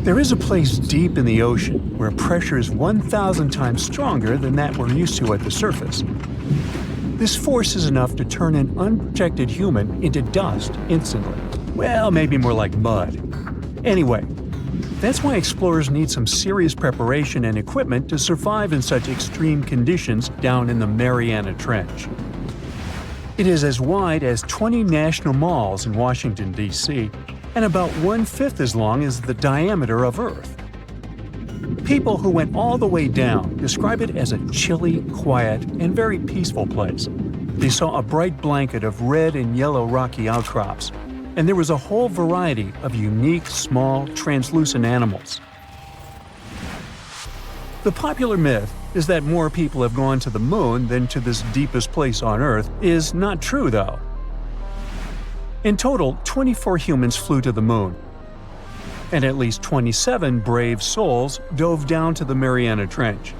There is a place deep in the ocean where pressure is 1,000 times stronger than that we're used to at the surface. This force is enough to turn an unprotected human into dust instantly. Well, maybe more like mud. Anyway, that's why explorers need some serious preparation and equipment to survive in such extreme conditions down in the Mariana Trench. It is as wide as 20 national malls in Washington, D.C., and about 1/5 as long as the diameter of Earth. People who went all the way down describe it as a chilly, quiet, and very peaceful place. They saw a bright blanket of red and yellow rocky outcrops, and there was a whole variety of unique, small, translucent animals. The popular myth is that more people have gone to the moon than to this deepest place on Earth is not true, though. In total, 24 humans flew to the moon, and at least 27 brave souls dove down to the Mariana Trench.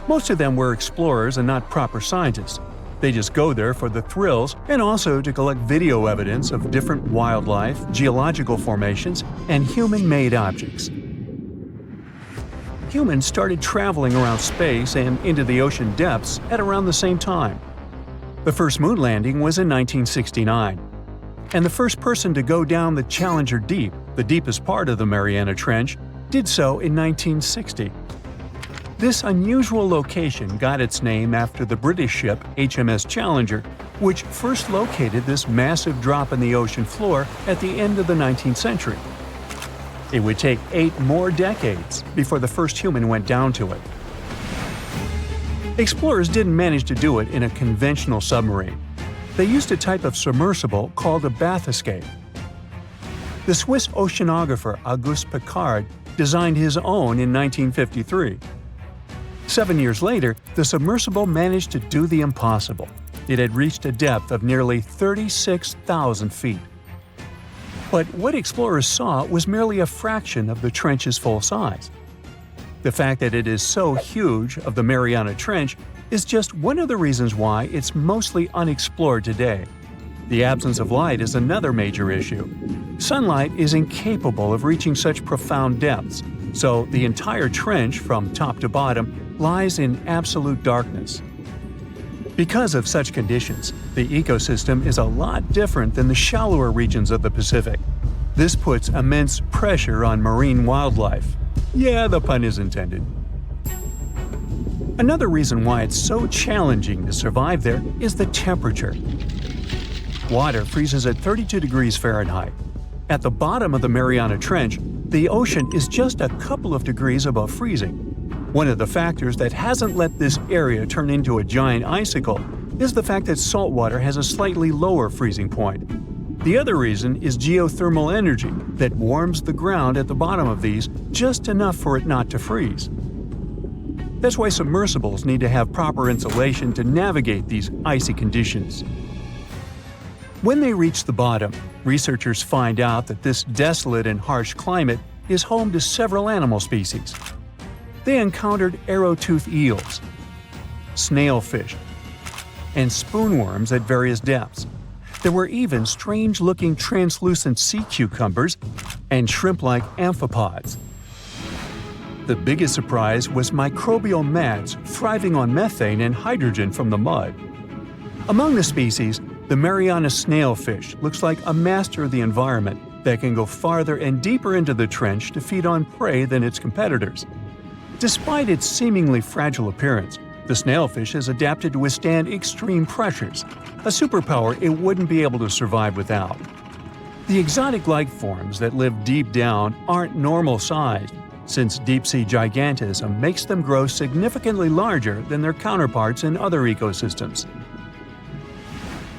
Most of them were explorers and not proper scientists. They just go there for the thrills and also to collect video evidence of different wildlife, geological formations, and human-made objects. Humans started traveling around space and into the ocean depths at around the same time. The first moon landing was in 1969. And the first person to go down the Challenger Deep, the deepest part of the Mariana Trench, did so in 1960. This unusual location got its name after the British ship HMS Challenger, which first located this massive drop in the ocean floor at the end of the 19th century. It would take 8 more decades before the first human went down to it. Explorers didn't manage to do it in a conventional submarine. They used a type of submersible called a bathyscaphe. The Swiss oceanographer Auguste Piccard designed his own in 1953. 7 years later, the submersible managed to do the impossible. It had reached a depth of nearly 36,000 feet. But what explorers saw was merely a fraction of the trench's full size. The fact that it is so huge of the Mariana Trench is just one of the reasons why it's mostly unexplored today. The absence of light is another major issue. Sunlight is incapable of reaching such profound depths, so the entire trench from top to bottom lies in absolute darkness. Because of such conditions, the ecosystem is a lot different than the shallower regions of the Pacific. This puts immense pressure on marine wildlife. Yeah, the pun is intended. Another reason why it's so challenging to survive there is the temperature. Water freezes at 32 degrees Fahrenheit. At the bottom of the Mariana Trench, the ocean is just a couple of degrees above freezing. One of the factors that hasn't let this area turn into a giant icicle is the fact that salt water has a slightly lower freezing point. The other reason is geothermal energy that warms the ground at the bottom of these just enough for it not to freeze. That's why submersibles need to have proper insulation to navigate these icy conditions. When they reach the bottom, researchers find out that this desolate and harsh climate is home to several animal species. They encountered arrow-toothed eels, snailfish, and spoonworms at various depths. There were even strange-looking translucent sea cucumbers and shrimp-like amphipods. The biggest surprise was microbial mats thriving on methane and hydrogen from the mud. Among the species, the Mariana snailfish looks like a master of the environment that can go farther and deeper into the trench to feed on prey than its competitors. Despite its seemingly fragile appearance, the snailfish has adapted to withstand extreme pressures, a superpower it wouldn't be able to survive without. The exotic life forms that live deep down aren't normal-sized, since deep-sea gigantism makes them grow significantly larger than their counterparts in other ecosystems.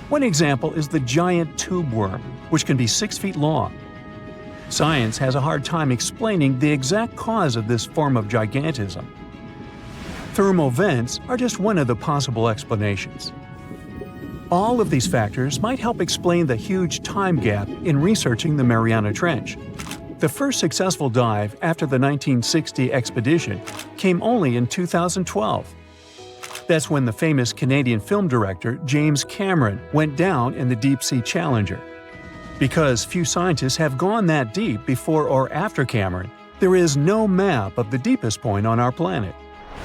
One example is the giant tube worm, which can be 6 feet long. Science has a hard time explaining the exact cause of this form of gigantism. Thermal vents are just one of the possible explanations. All of these factors might help explain the huge time gap in researching the Mariana Trench. The first successful dive after the 1960 expedition came only in 2012. That's when the famous Canadian film director James Cameron went down in the deep-sea Challenger. Because few scientists have gone that deep before or after Cameron, There is no map of the deepest point on our planet.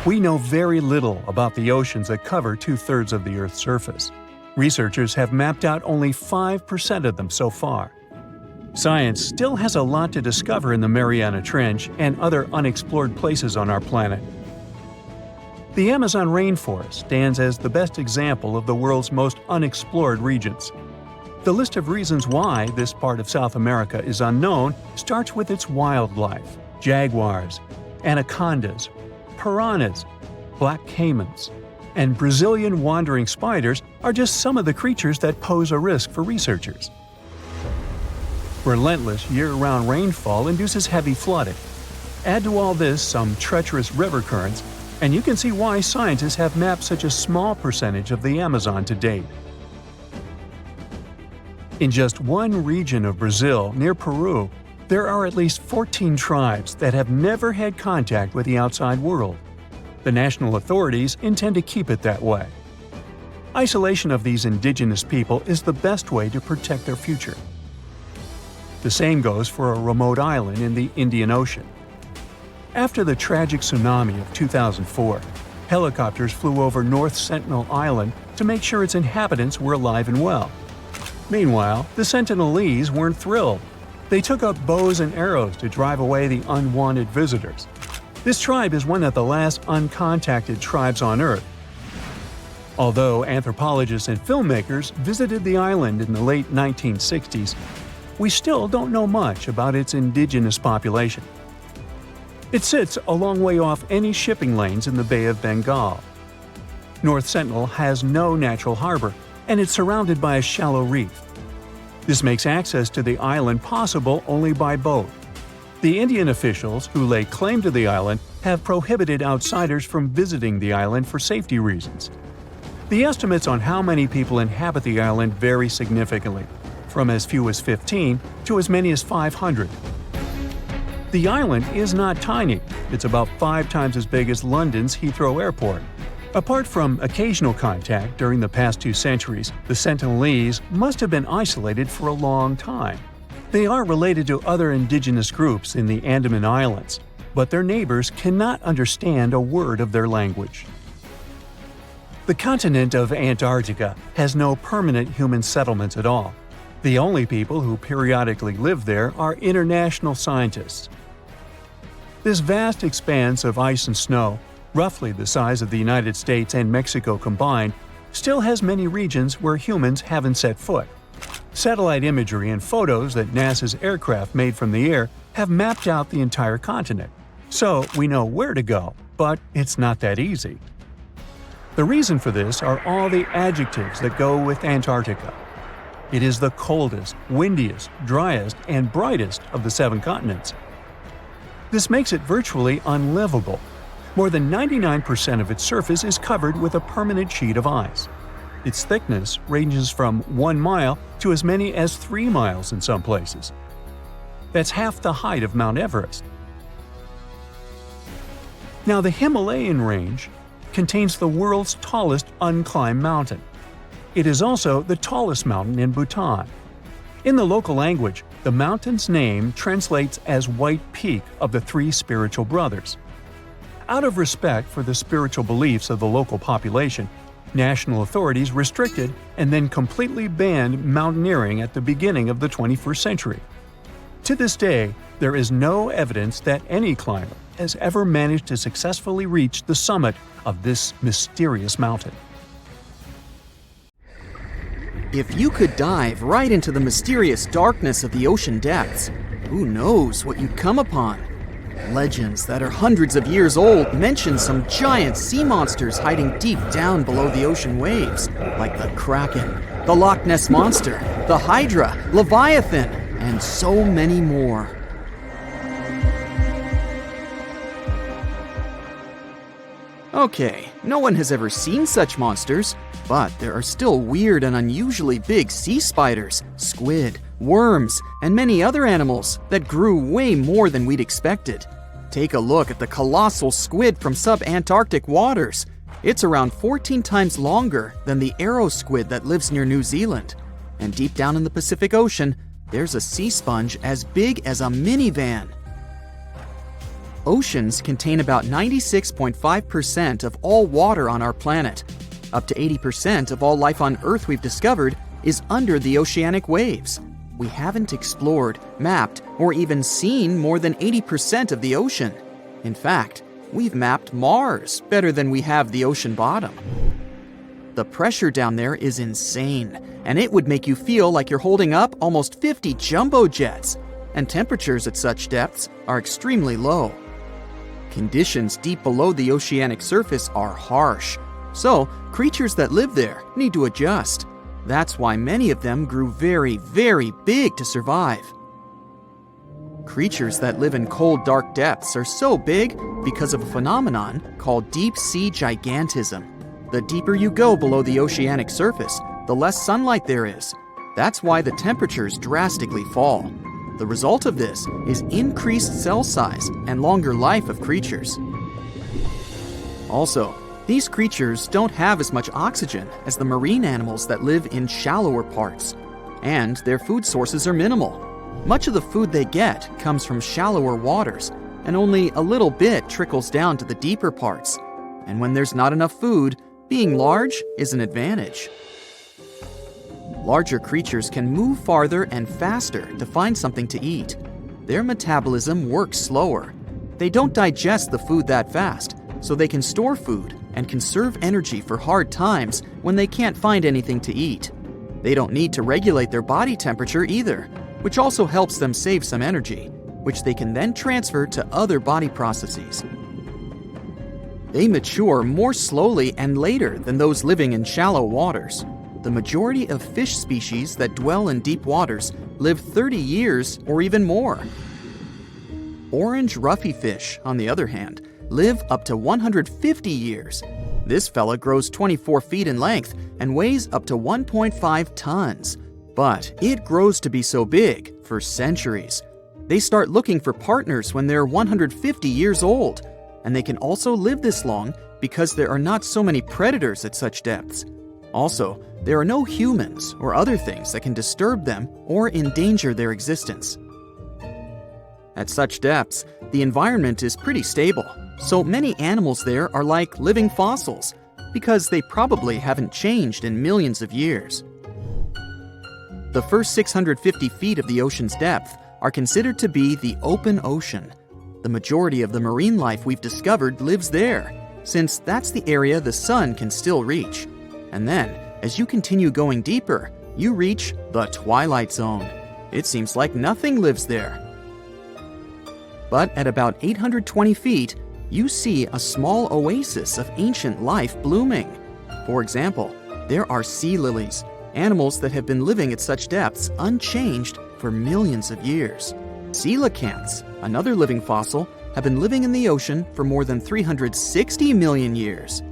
We know very little about the oceans that cover 2/3 of the Earth's surface. Researchers have mapped out only 5% of them so far. Science still has a lot to discover in the Mariana Trench and other unexplored places on our planet. The Amazon rainforest stands as the best example of the world's most unexplored regions. The list of reasons why this part of South America is unknown starts with its wildlife. Jaguars, anacondas, piranhas, black caimans, and Brazilian wandering spiders are just some of the creatures that pose a risk for researchers. Relentless year-round rainfall induces heavy flooding. Add to all this some treacherous river currents, and you can see why scientists have mapped such a small percentage of the Amazon to date. In just one region of Brazil, near Peru, there are at least 14 tribes that have never had contact with the outside world. The national authorities intend to keep it that way. Isolation of these indigenous people is the best way to protect their future. The same goes for a remote island in the Indian Ocean. After the tragic tsunami of 2004, helicopters flew over North Sentinel Island to make sure its inhabitants were alive and well. Meanwhile, the Sentinelese weren't thrilled. They took up bows and arrows to drive away the unwanted visitors. This tribe is one of the last uncontacted tribes on Earth. Although anthropologists and filmmakers visited the island in the late 1960s, we still don't know much about its indigenous population. It sits a long way off any shipping lanes in the Bay of Bengal. North Sentinel has no natural harbor, and it's surrounded by a shallow reef. This makes access to the island possible only by boat. The Indian officials who lay claim to the island have prohibited outsiders from visiting the island for safety reasons. The estimates on how many people inhabit the island vary significantly, from as few as 15 to as many as 500. The island is not tiny. It's about 5 times as big as London's Heathrow Airport. Apart from occasional contact during the past 2 centuries, the Sentinelese must have been isolated for a long time. They are related to other indigenous groups in the Andaman Islands, but their neighbors cannot understand a word of their language. The continent of Antarctica has no permanent human settlements at all. The only people who periodically live there are international scientists. This vast expanse of ice and snow, roughly the size of the United States and Mexico combined, still has many regions where humans haven't set foot. Satellite imagery and photos that NASA's aircraft made from the air have mapped out the entire continent. So we know where to go, but it's not that easy. The reason for this are all the adjectives that go with Antarctica. It is the coldest, windiest, driest, and brightest of the 7 continents. This makes it virtually unlivable. More than 99% of its surface is covered with a permanent sheet of ice. Its thickness ranges from 1 mile to as many as 3 miles in some places. That's half the height of Mount Everest. Now, the Himalayan range contains the world's tallest unclimbed mountain. It is also the tallest mountain in Bhutan. In the local language, the mountain's name translates as White Peak of the 3 spiritual brothers. Out of respect for the spiritual beliefs of the local population, national authorities restricted and then completely banned mountaineering at the beginning of the 21st century. To this day, there is no evidence that any climber has ever managed to successfully reach the summit of this mysterious mountain. If you could dive right into the mysterious darkness of the ocean depths, who knows what you'd come upon? Legends that are hundreds of years old mention some giant sea monsters hiding deep down below the ocean waves, like the Kraken, the Loch Ness Monster, the Hydra, Leviathan, and so many more. Okay, no one has ever seen such monsters, but there are still weird and unusually big sea spiders, squid, worms, and many other animals that grew way more than we'd expected. Take a look at the colossal squid from sub-Antarctic waters. It's around 14 times longer than the arrow squid that lives near New Zealand. And deep down in the Pacific Ocean, there's a sea sponge as big as a minivan. Oceans contain about 96.5% of all water on our planet. Up to 80% of all life on Earth we've discovered is under the oceanic waves. We haven't explored, mapped, or even seen more than 80% of the ocean. In fact, we've mapped Mars better than we have the ocean bottom. The pressure down there is insane, and it would make you feel like you're holding up almost 50 jumbo jets. And temperatures at such depths are extremely low. Conditions deep below the oceanic surface are harsh, so creatures that live there need to adjust. That's why many of them grew very, very big to survive. Creatures that live in cold, dark depths are so big because of a phenomenon called deep-sea gigantism. The deeper you go below the oceanic surface, the less sunlight there is. That's why the temperatures drastically fall. The result of this is increased cell size and longer life of creatures. Also, these creatures don't have as much oxygen as the marine animals that live in shallower parts, and their food sources are minimal. Much of the food they get comes from shallower waters, and only a little bit trickles down to the deeper parts. And when there's not enough food, being large is an advantage. Larger creatures can move farther and faster to find something to eat. Their metabolism works slower. They don't digest the food that fast, so they can store food and conserve energy for hard times when they can't find anything to eat. They don't need to regulate their body temperature either, which also helps them save some energy, which they can then transfer to other body processes. They mature more slowly and later than those living in shallow waters. The majority of fish species that dwell in deep waters live 30 years or even more. Orange ruffy fish, on the other hand, live up to 150 years. This fella grows 24 feet in length and weighs up to 1.5 tons. But it grows to be so big for centuries. They start looking for partners when they're 150 years old, and they can also live this long because there are not so many predators at such depths. Also, there are no humans or other things that can disturb them or endanger their existence. At such depths, the environment is pretty stable, so many animals there are like living fossils because they probably haven't changed in millions of years. The first 650 feet of the ocean's depth are considered to be the open ocean. The majority of the marine life we've discovered lives there, since that's the area the sun can still reach. And then, as you continue going deeper, you reach the twilight zone. It seems like nothing lives there. But at about 820 feet, you see a small oasis of ancient life blooming. For example, there are sea lilies, animals that have been living at such depths unchanged for millions of years. Coelacanths, another living fossil, have been living in the ocean for more than 360 million years.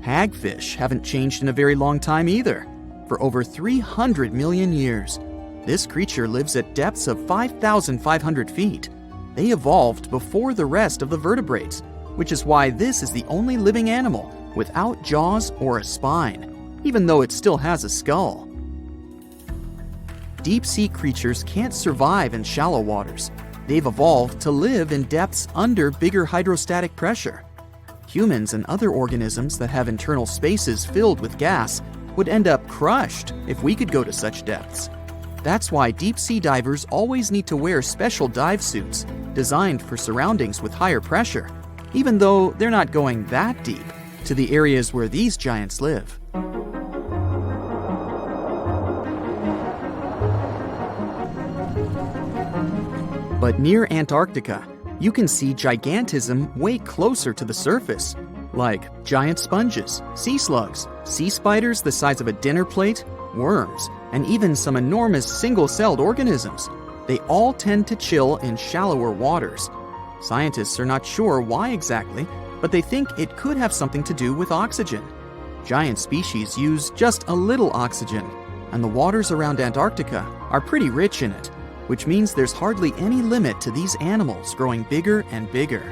Hagfish haven't changed in a very long time either, for over 300 million years. This creature lives at depths of 5,500 feet. They evolved before the rest of the vertebrates, which is why this is the only living animal without jaws or a spine, even though it still has a skull. Deep-sea creatures can't survive in shallow waters. They've evolved to live in depths under bigger hydrostatic pressure. Humans and other organisms that have internal spaces filled with gas would end up crushed if we could go to such depths. That's why deep-sea divers always need to wear special dive suits designed for surroundings with higher pressure, even though they're not going that deep to the areas where these giants live. But near Antarctica, you can see gigantism way closer to the surface, like giant sponges, sea slugs, sea spiders the size of a dinner plate, worms, and even some enormous single-celled organisms. They all tend to chill in shallower waters. Scientists are not sure why exactly, but they think it could have something to do with oxygen. Giant species use just a little oxygen, and the waters around Antarctica are pretty rich in it, which means there's hardly any limit to these animals growing bigger and bigger.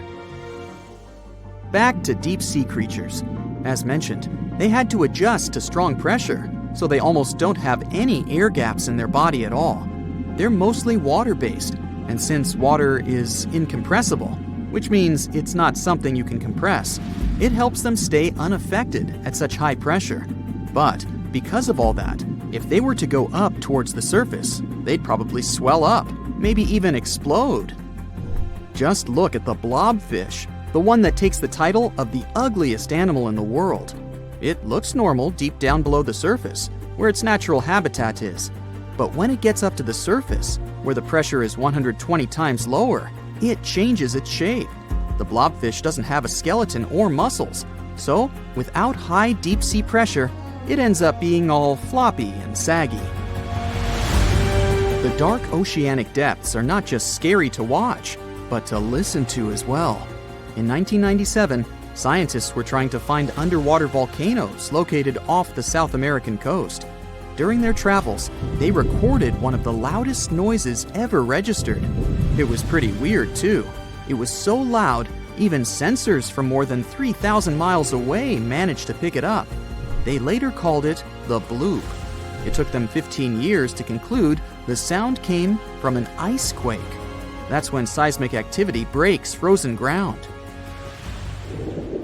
Back to deep-sea creatures. As mentioned, they had to adjust to strong pressure, so they almost don't have any air gaps in their body at all. They're mostly water-based, and since water is incompressible, which means it's not something you can compress. It helps them stay unaffected at such high pressure. But because of all that, if they were to go up towards the surface, they'd probably swell up, maybe even explode. Just look at the blobfish, the one that takes the title of the ugliest animal in the world. It looks normal deep down below the surface, where its natural habitat is. But when it gets up to the surface, where the pressure is 120 times lower, it changes its shape. The blobfish doesn't have a skeleton or muscles, so without high deep sea pressure, it ends up being all floppy and saggy. The dark oceanic depths are not just scary to watch, but to listen to as well. In 1997, scientists were trying to find underwater volcanoes located off the South American coast. During their travels, they recorded one of the loudest noises ever registered. It was pretty weird, too. It was so loud, even sensors from more than 3,000 miles away managed to pick it up. They later called it the bloop. It took them 15 years to conclude the sound came from an ice quake. That's when seismic activity breaks frozen ground.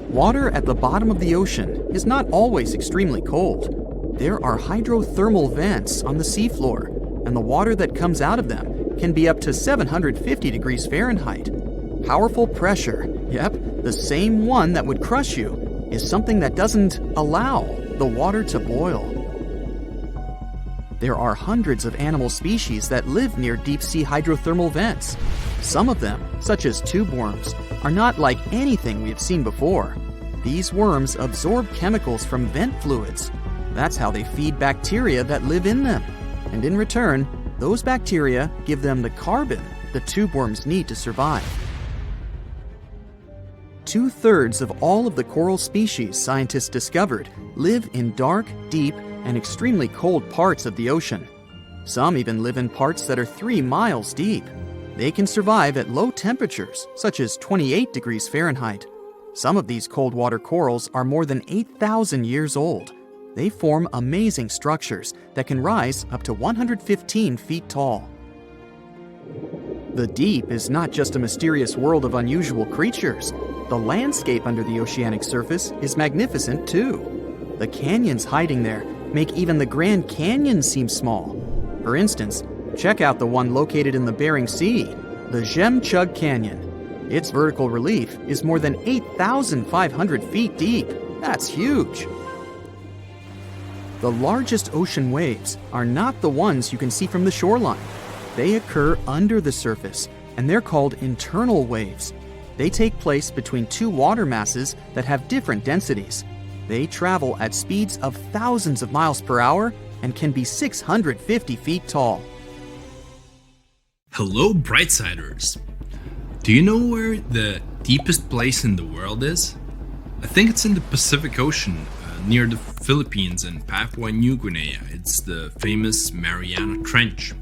Water at the bottom of the ocean is not always extremely cold. There are hydrothermal vents on the seafloor, and the water that comes out of them can be up to 750 degrees Fahrenheit. Powerful pressure, yep, the same one that would crush you, is something that doesn't allow the water to boil. There are hundreds of animal species that live near deep-sea hydrothermal vents. Some of them, such as tube worms, are not like anything we have seen before. These worms absorb chemicals from vent fluids. That's how they feed bacteria that live in them. And in return, those bacteria give them the carbon the tube worms need to survive. 2/3 of all of the coral species scientists discovered live in dark, deep, and extremely cold parts of the ocean. Some even live in parts that are 3 miles deep. They can survive at low temperatures, such as 28 degrees Fahrenheit. Some of these cold water corals are more than 8,000 years old. They form amazing structures that can rise up to 115 feet tall. The deep is not just a mysterious world of unusual creatures. The landscape under the oceanic surface is magnificent too. The canyons hiding there make even the Grand Canyon seem small. For instance, check out the one located in the Bering Sea, the Jemchug Canyon. Its vertical relief is more than 8,500 feet deep. That's huge. The largest ocean waves are not the ones you can see from the shoreline. They occur under the surface, and they're called internal waves. They take place between two water masses that have different densities. They travel at speeds of thousands of miles per hour and can be 650 feet tall. Hello, Brightsiders! Do you know where the deepest place in the world is? I think it's in the Pacific Ocean, near the Philippines and Papua New Guinea. It's the famous Mariana Trench.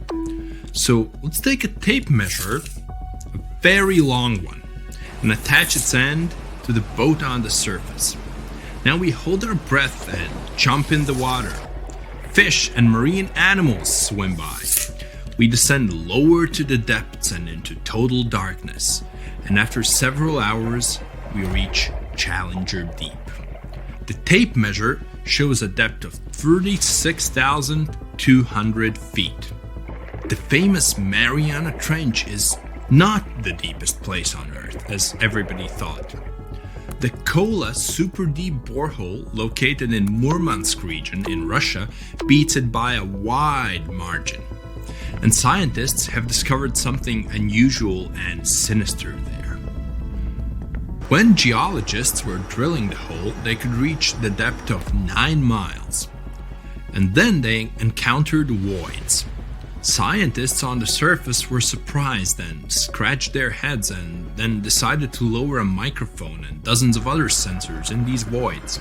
So let's take a tape measure, a very long one, and attach its end to the boat on the surface. Now we hold our breath and jump in the water. Fish and marine animals swim by. We descend lower to the depths and into total darkness. And after several hours, we reach Challenger Deep. The tape measure shows a depth of 36,200 feet. The famous Mariana Trench is not the deepest place on Earth, as everybody thought. The Kola Superdeep borehole, located in Murmansk region in Russia, beats it by a wide margin. And scientists have discovered something unusual and sinister there. When geologists were drilling the hole, they could reach the depth of 9 miles. And then they encountered voids. Scientists on the surface were surprised and scratched their heads and then decided to lower a microphone and dozens of other sensors in these voids.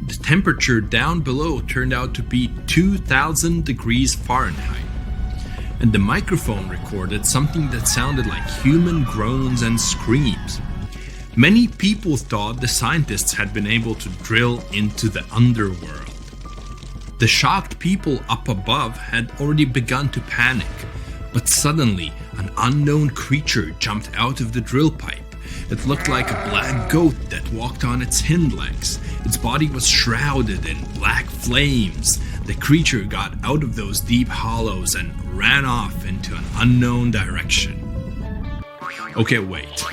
The temperature down below turned out to be 2,000 degrees Fahrenheit, and the microphone recorded something that sounded like human groans and screams. Many people thought the scientists had been able to drill into the underworld. The shocked people up above had already begun to panic, But suddenly, an unknown creature jumped out of the drill pipe. It looked like a black goat that walked on its hind legs. Its body was shrouded in black flames. The creature got out of those deep hollows and ran off into an unknown direction. Okay, wait.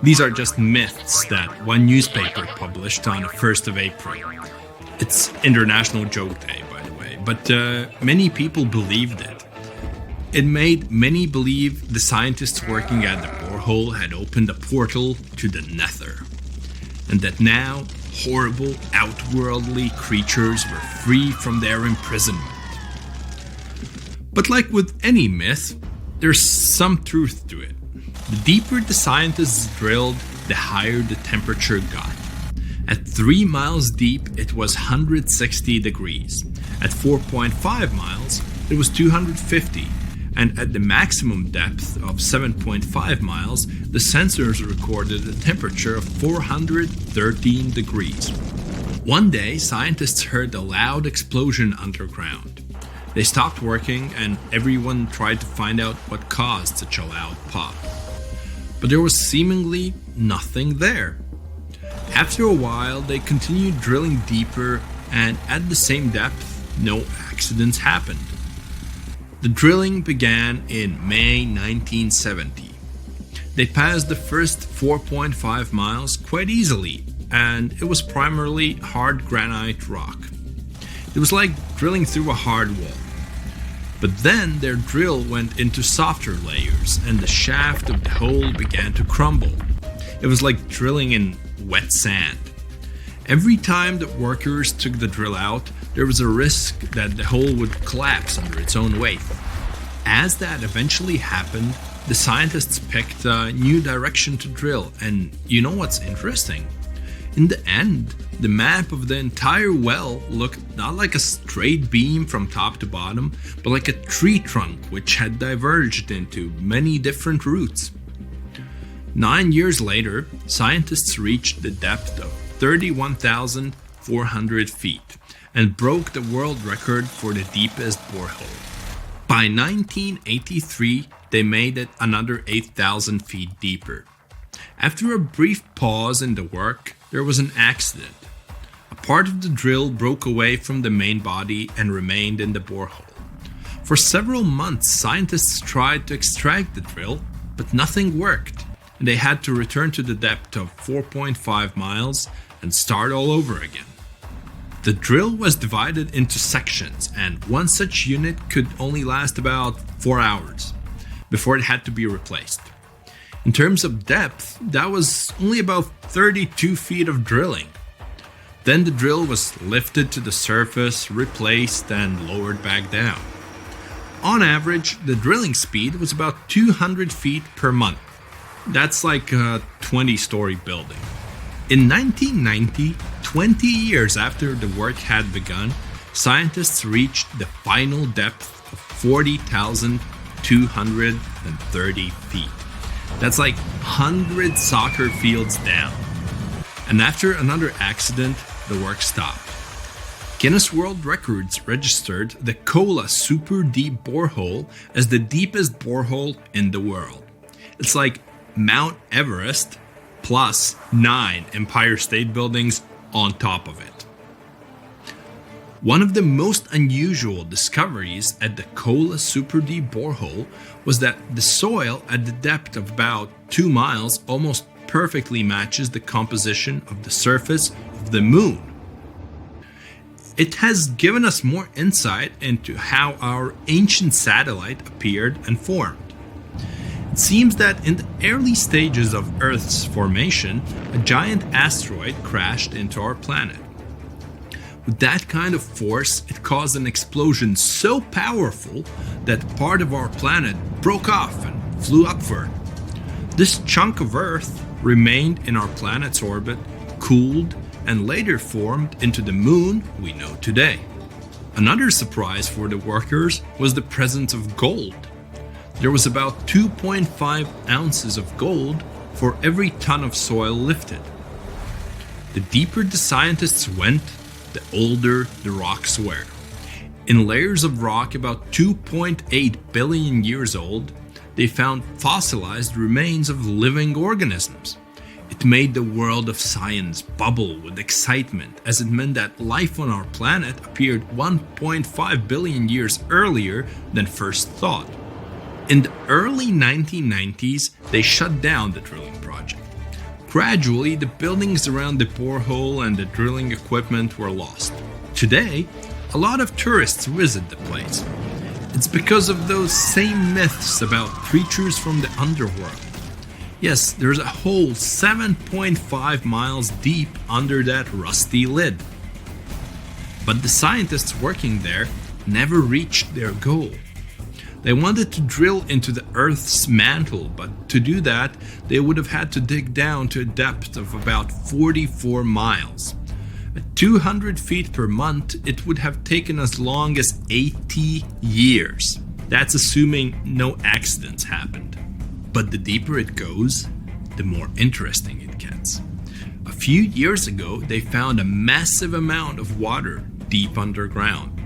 These are just myths that one newspaper published on the 1st of April. It's International Joke Day, by the way, but many people believed it. It made many believe the scientists working at the borehole had opened a portal to the nether, and that now horrible outworldly creatures were free from their imprisonment. But like with any myth, there's some truth to it. The deeper the scientists drilled, the higher the temperature got. At 3 miles deep, it was 160 degrees. At 4.5 miles, it was 250. And at the maximum depth of 7.5 miles, the sensors recorded a temperature of 413 degrees. One day, scientists heard a loud explosion underground. They stopped working and everyone tried to find out what caused such a loud pop. But there was seemingly nothing there. After a while, they continued drilling deeper, and at the same depth, no accidents happened. The drilling began in May 1970. They passed the first 4.5 miles quite easily, and it was primarily hard granite rock. It was like drilling through a hard wall. But then their drill went into softer layers, and the shaft of the hole began to crumble. It was like drilling in wet sand. Every time the workers took the drill out, there was a risk that the hole would collapse under its own weight. As that eventually happened, the scientists picked a new direction to drill, and you know what's interesting? In the end, the map of the entire well looked not like a straight beam from top to bottom, but like a tree trunk which had diverged into many different routes. 9 years later, scientists reached the depth of 31,400 feet and broke the world record for the deepest borehole. By 1983, they made it another 8,000 feet deeper. After a brief pause in the work, there was an accident. A part of the drill broke away from the main body and remained in the borehole. For several months, scientists tried to extract the drill, but nothing worked, and they had to return to the depth of 4.5 miles and start all over again. The drill was divided into sections, and one such unit could only last about 4 hours before it had to be replaced. In terms of depth, that was only about 32 feet of drilling. Then the drill was lifted to the surface, replaced, and lowered back down. On average, the drilling speed was about 200 feet per month. That's like a 20-story building. In 1990, 20 years after the work had begun, scientists reached the final depth of 40,230 feet. That's like 100 soccer fields down. And after another accident, the work stopped. Guinness World Records registered the Kola Superdeep Borehole as the deepest borehole in the world. It's like Mount Everest plus 9 Empire State Buildings on top of it. One of the most unusual discoveries at the Kola Superdeep Borehole was that the soil at the depth of about 2 miles almost perfectly matches the composition of the surface of the moon. It has given us more insight into how our ancient satellite appeared and formed. It seems that in the early stages of Earth's formation, a giant asteroid crashed into our planet. With that kind of force, it caused an explosion so powerful that part of our planet broke off and flew upward. This chunk of Earth remained in our planet's orbit, cooled, and later formed into the moon we know today. Another surprise for the workers was the presence of gold. There was about 2.5 ounces of gold for every ton of soil lifted. The deeper the scientists went, the older the rocks were. In layers of rock about 2.8 billion years old, they found fossilized remains of living organisms. It made the world of science bubble with excitement, as it meant that life on our planet appeared 1.5 billion years earlier than first thought. In the early 1990s, they shut down the drilling project. Gradually, the buildings around the borehole and the drilling equipment were lost. Today, a lot of tourists visit the place. It's because of those same myths about creatures from the underworld. Yes, there's a hole 7.5 miles deep under that rusty lid. But the scientists working there never reached their goal. They wanted to drill into the Earth's mantle, but to do that, they would have had to dig down to a depth of about 44 miles. At 200 feet per month, it would have taken as long as 80 years. That's assuming no accidents happened. But the deeper it goes, the more interesting it gets. A few years ago, they found a massive amount of water deep underground.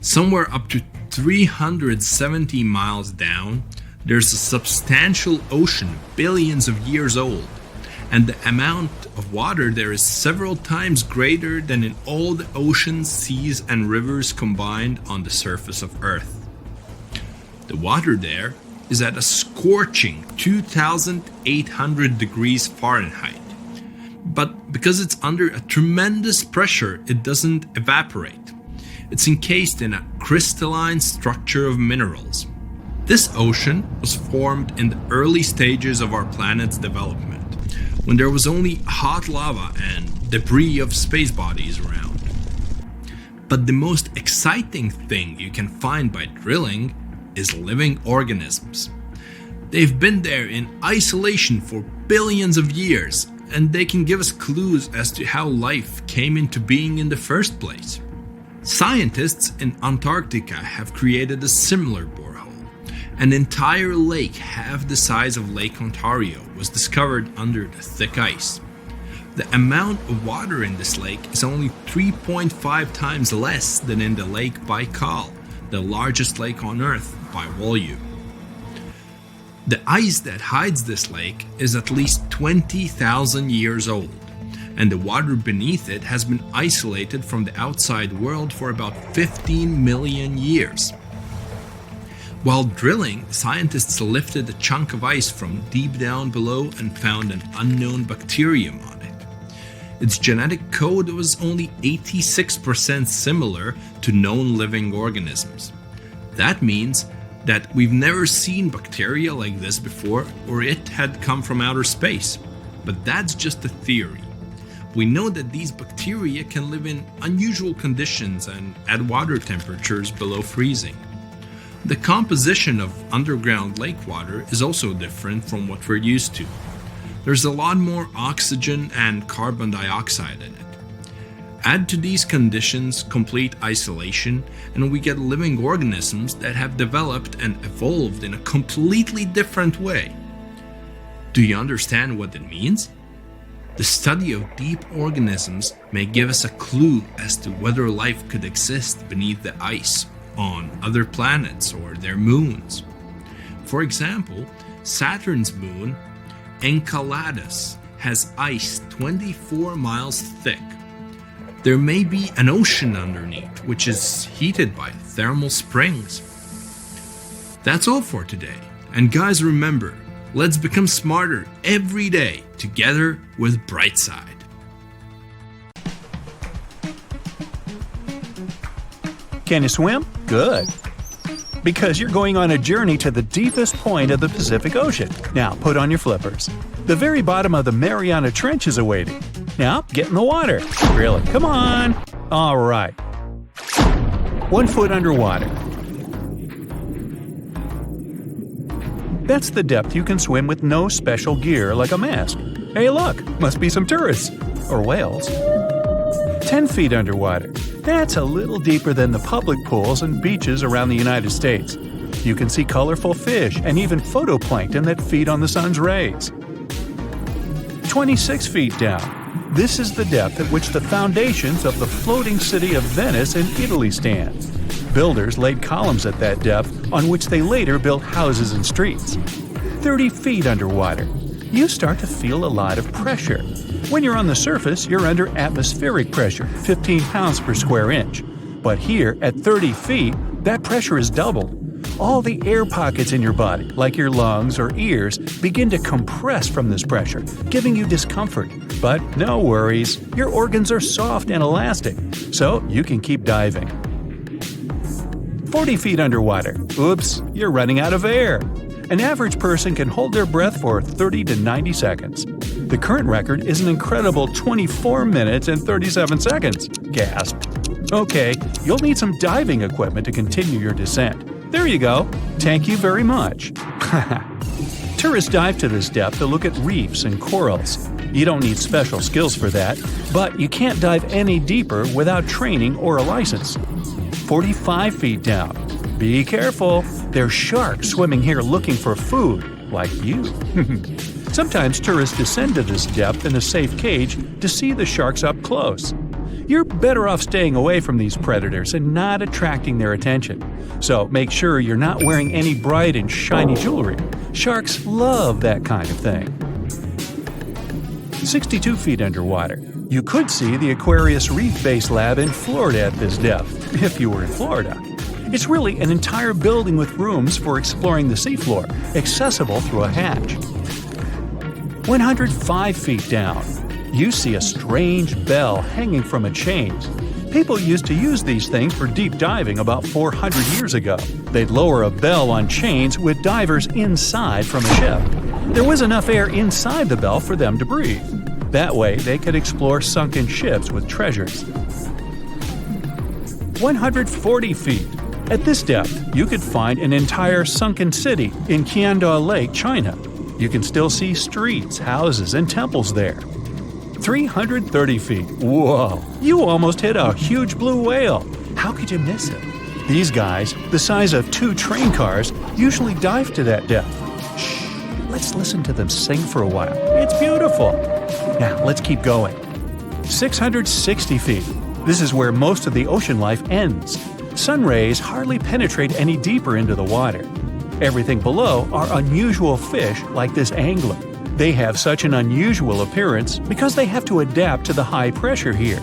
Somewhere up to 370 miles down, there's a substantial ocean billions of years old, and the amount of water there is several times greater than in all the oceans, seas, and rivers combined on the surface of Earth. The water there is at a scorching 2,800 degrees Fahrenheit. But because it's under a tremendous pressure, it doesn't evaporate. It's encased in a crystalline structure of minerals. This ocean was formed in the early stages of our planet's development, when there was only hot lava and debris of space bodies around. But the most exciting thing you can find by drilling is living organisms. They've been there in isolation for billions of years, and they can give us clues as to how life came into being in the first place. Scientists in Antarctica have created a similar borehole. An entire lake half the size of Lake Ontario was discovered under the thick ice. The amount of water in this lake is only 3.5 times less than in the Lake Baikal, the largest lake on Earth by volume. The ice that hides this lake is at least 20,000 years old, and the water beneath it has been isolated from the outside world for about 15 million years. While drilling, scientists lifted a chunk of ice from deep down below and found an unknown bacterium on it. Its genetic code was only 86% similar to known living organisms. That means that we've never seen bacteria like this before, or it had come from outer space. But that's just a theory. We know that these bacteria can live in unusual conditions and at water temperatures below freezing. The composition of underground lake water is also different from what we're used to. There's a lot more oxygen and carbon dioxide in it. Add to these conditions complete isolation, and we get living organisms that have developed and evolved in a completely different way. Do you understand what it means? The study of deep organisms may give us a clue as to whether life could exist beneath the ice on other planets or their moons. For example, Saturn's moon, Enceladus, has ice 24 miles thick. There may be an ocean underneath, which is heated by thermal springs. That's all for today. And guys, remember, let's become smarter every day together with Brightside. Can you swim? Good. Because you're going on a journey to the deepest point of the Pacific Ocean. Now, put on your flippers. The very bottom of the Mariana Trench is awaiting. Now, get in the water. Really, come on. All right. 1 foot underwater. That's the depth you can swim with no special gear like a mask. Hey look, must be some tourists. Or whales. 10 feet underwater. That's a little deeper than the public pools and beaches around the United States. You can see colorful fish and even phytoplankton that feed on the sun's rays. 26 feet down. This is the depth at which the foundations of the floating city of Venice in Italy stand. Builders laid columns at that depth on which they later built houses and streets. 30 feet underwater, you start to feel a lot of pressure. When you're on the surface, you're under atmospheric pressure, 15 pounds per square inch. But here, at 30 feet, that pressure is doubled. All the air pockets in your body, like your lungs or ears, begin to compress from this pressure, giving you discomfort. But no worries, your organs are soft and elastic, so you can keep diving. 40 feet underwater. Oops, you're running out of air. An average person can hold their breath for 30 to 90 seconds. The current record is an incredible 24 minutes and 37 seconds. Gasp. Okay, you'll need some diving equipment to continue your descent. There you go. Thank you very much. Tourists dive to this depth to look at reefs and corals. You don't need special skills for that, but you can't dive any deeper without training or a license. 45 feet down. Be careful. There's sharks swimming here looking for food, like you. Sometimes tourists descend to this depth in a safe cage to see the sharks up close. You're better off staying away from these predators and not attracting their attention. So make sure you're not wearing any bright and shiny jewelry. Sharks love that kind of thing. 62 feet underwater. You could see the Aquarius Reef Base Lab in Florida at this depth, if you were in Florida. It's really an entire building with rooms for exploring the seafloor, accessible through a hatch. 105 feet down. You see a strange bell hanging from a chain. People used to use these things for deep diving about 400 years ago. They'd lower a bell on chains with divers inside from a ship. There was enough air inside the bell for them to breathe. That way, they could explore sunken ships with treasures. 140 feet. At this depth, you could find an entire sunken city in Qiandao Lake, China. You can still see streets, houses, and temples there. 330 feet. Whoa! You almost hit a huge blue whale. How could you miss it? These guys, the size of 2 train cars, usually dive to that depth. Shh! Let's listen to them sing for a while. It's beautiful. Now, let's keep going. 660 feet. This is where most of the ocean life ends. Sun rays hardly penetrate any deeper into the water. Everything below are unusual fish like this angler. They have such an unusual appearance because they have to adapt to the high pressure here.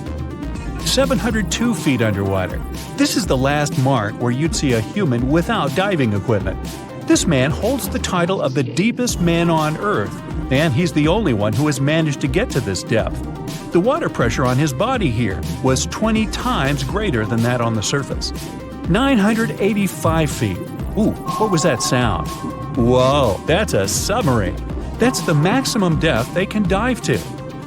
702 feet underwater. This is the last mark where you'd see a human without diving equipment. This man holds the title of the deepest man on Earth, and he's the only one who has managed to get to this depth. The water pressure on his body here was 20 times greater than that on the surface. 985 feet. Ooh, what was that sound? Whoa, that's a submarine. That's the maximum depth they can dive to.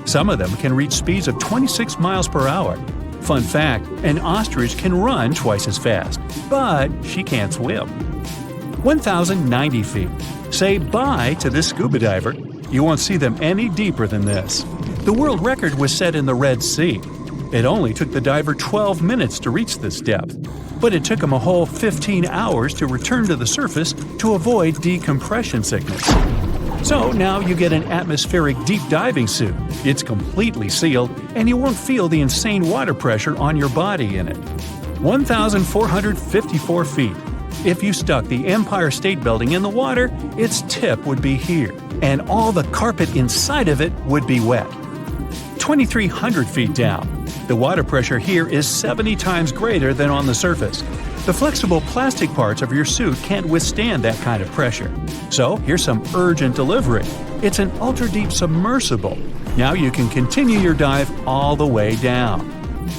Some of them can reach speeds of 26 miles per hour. Fun fact, an ostrich can run twice as fast, but she can't swim. 1,090 feet. Say bye to this scuba diver. You won't see them any deeper than this. The world record was set in the Red Sea. It only took the diver 12 minutes to reach this depth, but it took him a whole 15 hours to return to the surface to avoid decompression sickness. So now you get an atmospheric deep diving suit. It's completely sealed, and you won't feel the insane water pressure on your body in it. 1,454 feet. If you stuck the Empire State Building in the water, its tip would be here, and all the carpet inside of it would be wet. 2,300 feet down. The water pressure here is 70 times greater than on the surface. The flexible plastic parts of your suit can't withstand that kind of pressure. So here's some urgent delivery. It's an ultra-deep submersible. Now you can continue your dive all the way down.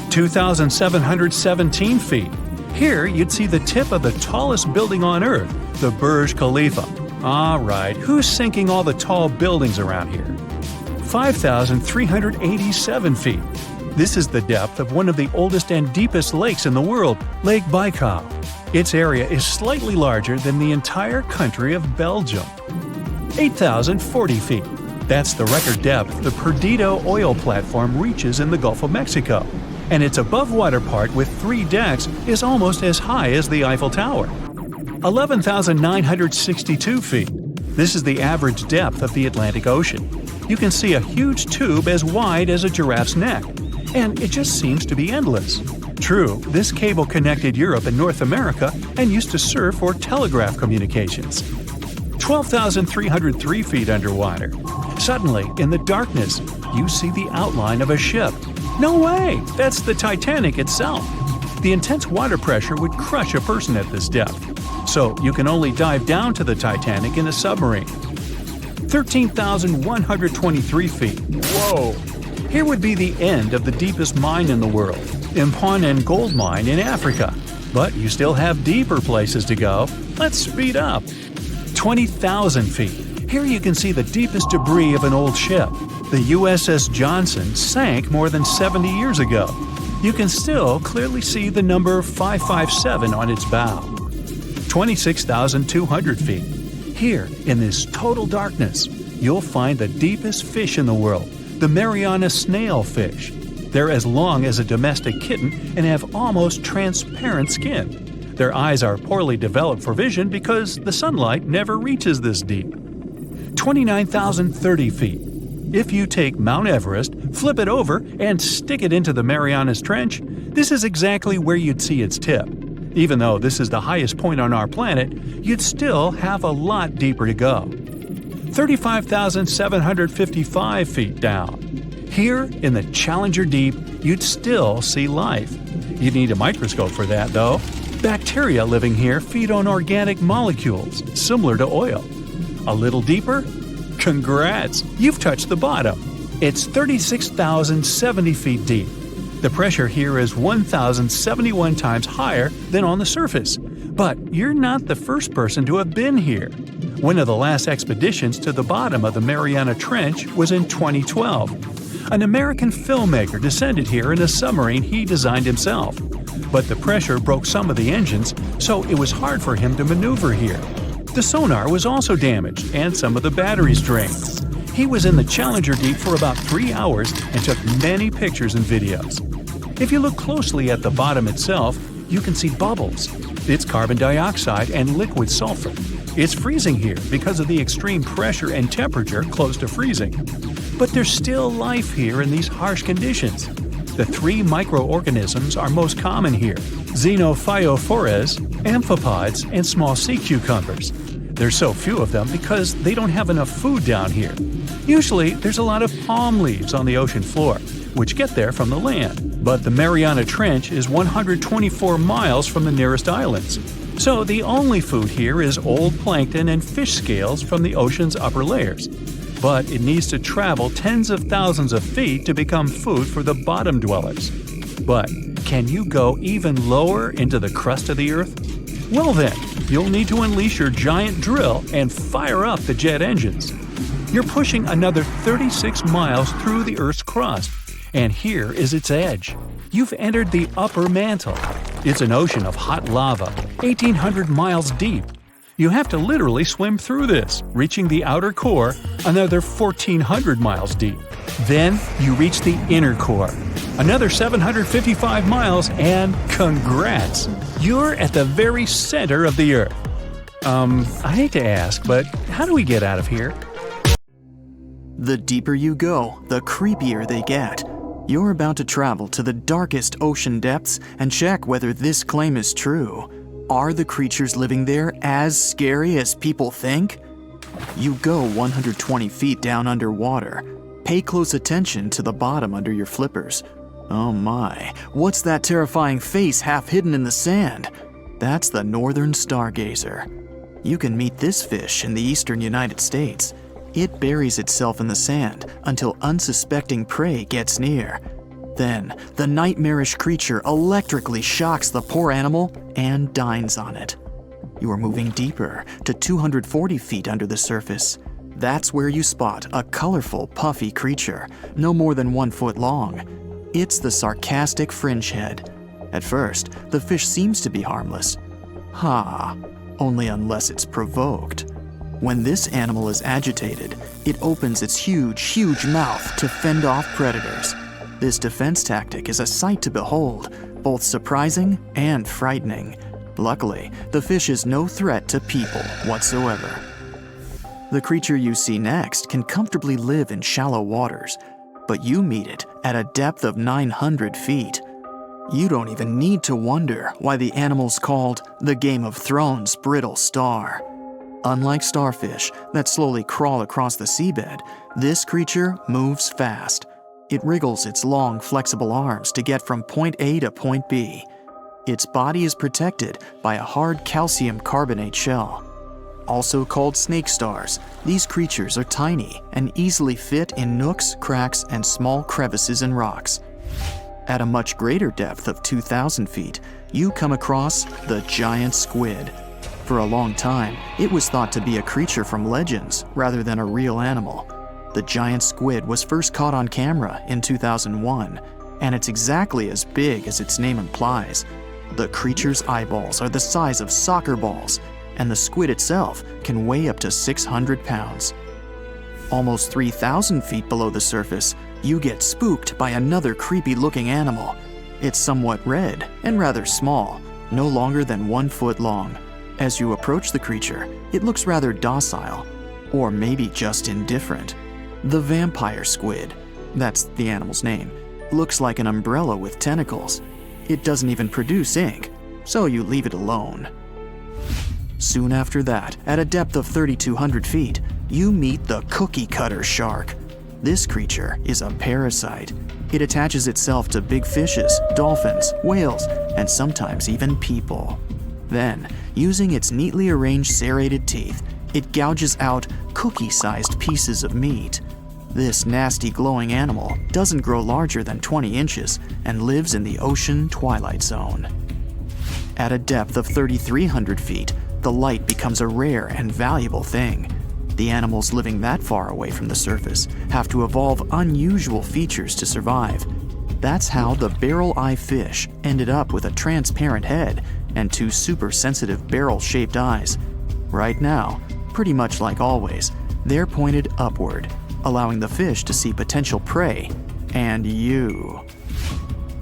2,717 feet. Here you'd see the tip of the tallest building on Earth, the Burj Khalifa. Alright, who's sinking all the tall buildings around here? 5,387 feet. This is the depth of one of the oldest and deepest lakes in the world, Lake Baikal. Its area is slightly larger than the entire country of Belgium. 8,040 feet. That's the record depth the Perdido oil platform reaches in the Gulf of Mexico, and its above-water part with 3 decks is almost as high as the Eiffel Tower. 11,962 feet. This is the average depth of the Atlantic Ocean. You can see a huge tube as wide as a giraffe's neck, and it just seems to be endless. True, this cable connected Europe and North America and used to serve for telegraph communications. 12,303 feet underwater. Suddenly, in the darkness, you see the outline of a ship. No way! That's the Titanic itself. The intense water pressure would crush a person at this depth, so you can only dive down to the Titanic in a submarine. 13,123 feet. Whoa! Here would be the end of the deepest mine in the world, Imponen Gold Mine in Africa. But you still have deeper places to go. Let's speed up. 20,000 feet. Here you can see the deepest debris of an old ship. The USS Johnson sank more than 70 years ago. You can still clearly see the number 557 on its bow. 26,200 feet. Here, in this total darkness, you'll find the deepest fish in the world, the Mariana snailfish. They're as long as a domestic kitten and have almost transparent skin. Their eyes are poorly developed for vision because the sunlight never reaches this deep. 29,030 feet. If you take Mount Everest, flip it over, and stick it into the Marianas Trench, this is exactly where you'd see its tip. Even though this is the highest point on our planet, you'd still have a lot deeper to go. 35,755 feet down. Here, in the Challenger Deep, you'd still see life. You'd need a microscope for that, though. Bacteria living here feed on organic molecules, similar to oil. A little deeper? Congrats! You've touched the bottom. It's 36,070 feet deep. The pressure here is 1,071 times higher than on the surface. But you're not the first person to have been here. One of the last expeditions to the bottom of the Mariana Trench was in 2012. An American filmmaker descended here in a submarine he designed himself. But the pressure broke some of the engines, so it was hard for him to maneuver here. The sonar was also damaged, and some of the batteries drained. He was in the Challenger Deep for about 3 hours and took many pictures and videos. If you look closely at the bottom itself, you can see bubbles. It's carbon dioxide and liquid sulfur. It's freezing here because of the extreme pressure and temperature close to freezing. But there's still life here in these harsh conditions. The 3 microorganisms are most common here: xenophytophores, amphipods, and small sea cucumbers. There's so few of them because they don't have enough food down here. Usually, there's a lot of palm leaves on the ocean floor, which get there from the land. But the Mariana Trench is 124 miles from the nearest islands. So the only food here is old plankton and fish scales from the ocean's upper layers. But it needs to travel tens of thousands of feet to become food for the bottom dwellers. But can you go even lower into the crust of the Earth? Well then, you'll need to unleash your giant drill and fire up the jet engines. You're pushing another 36 miles through the Earth's crust, and here is its edge. You've entered the upper mantle. It's an ocean of hot lava, 1,800 miles deep. You have to literally swim through this, reaching the outer core, another 1,400 miles deep. Then you reach the inner core, another 755 miles, and congrats! You're at the very center of the Earth. I hate to ask, but how do we get out of here? The deeper you go, the creepier they get. You're about to travel to the darkest ocean depths and check whether this claim is true. Are the creatures living there as scary as people think? You go 120 feet down underwater. Pay close attention to the bottom under your flippers. Oh my, what's that terrifying face half hidden in the sand? That's the northern stargazer. You can meet this fish in the eastern United States. It buries itself in the sand until unsuspecting prey gets near. Then, the nightmarish creature electrically shocks the poor animal and dines on it. You are moving deeper to 240 feet under the surface. That's where you spot a colorful, puffy creature, no more than 1 foot long. It's the sarcastic fringehead. At first, the fish seems to be harmless. Only unless it's provoked. When this animal is agitated, it opens its huge mouth to fend off predators. This defense tactic is a sight to behold, both surprising and frightening. Luckily, the fish is no threat to people whatsoever. The creature you see next can comfortably live in shallow waters, but you meet it at a depth of 900 feet. You don't even need to wonder why the animal's called the Game of Thrones brittle star. Unlike starfish that slowly crawl across the seabed, this creature moves fast. It wriggles its long, flexible arms to get from point A to point B. Its body is protected by a hard calcium carbonate shell. Also called snake stars, these creatures are tiny and easily fit in nooks, cracks, and small crevices in rocks. At a much greater depth of 2,000 feet, you come across the giant squid. For a long time, it was thought to be a creature from legends rather than a real animal. The giant squid was first caught on camera in 2001, and it's exactly as big as its name implies. The creature's eyeballs are the size of soccer balls, and the squid itself can weigh up to 600 pounds. Almost 3,000 feet below the surface, you get spooked by another creepy-looking animal. It's somewhat red and rather small, no longer than 1 foot long. As you approach the creature, it looks rather docile, or maybe just indifferent. The vampire squid, that's the animal's name, looks like an umbrella with tentacles. It doesn't even produce ink, so you leave it alone. Soon after that, at a depth of 3,200 feet, you meet the cookie cutter shark. This creature is a parasite. It attaches itself to big fishes, dolphins, whales, and sometimes even people. Then, using its neatly arranged serrated teeth, it gouges out cookie-sized pieces of meat. This nasty glowing animal doesn't grow larger than 20 inches and lives in the ocean twilight zone. At a depth of 3,300 feet, the light becomes a rare and valuable thing. The animals living that far away from the surface have to evolve unusual features to survive. That's how the barrel-eye fish ended up with a transparent head and 2 super-sensitive barrel-shaped eyes. Right now, pretty much like always, they're pointed upward, allowing the fish to see potential prey and you.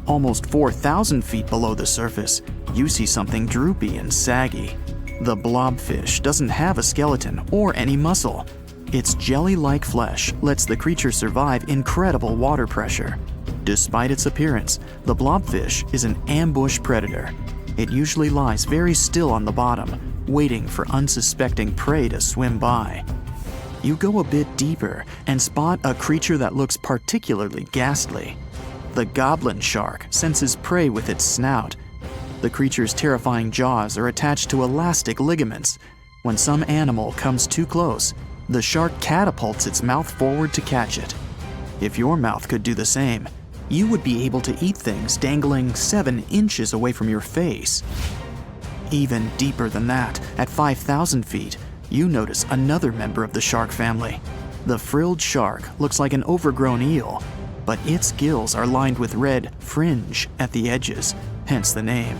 Almost 4,000 feet below the surface, you see something droopy and saggy. The blobfish doesn't have a skeleton or any muscle. Its jelly-like flesh lets the creature survive incredible water pressure. Despite its appearance, the blobfish is an ambush predator. It usually lies very still on the bottom, waiting for unsuspecting prey to swim by. You go a bit deeper and spot a creature that looks particularly ghastly. The goblin shark senses prey with its snout. The creature's terrifying jaws are attached to elastic ligaments. When some animal comes too close, the shark catapults its mouth forward to catch it. If your mouth could do the same, you would be able to eat things dangling 7 inches away from your face. Even deeper than that, at 5,000 feet, you notice another member of the shark family. The frilled shark looks like an overgrown eel, but its gills are lined with red fringe at the edges, hence the name.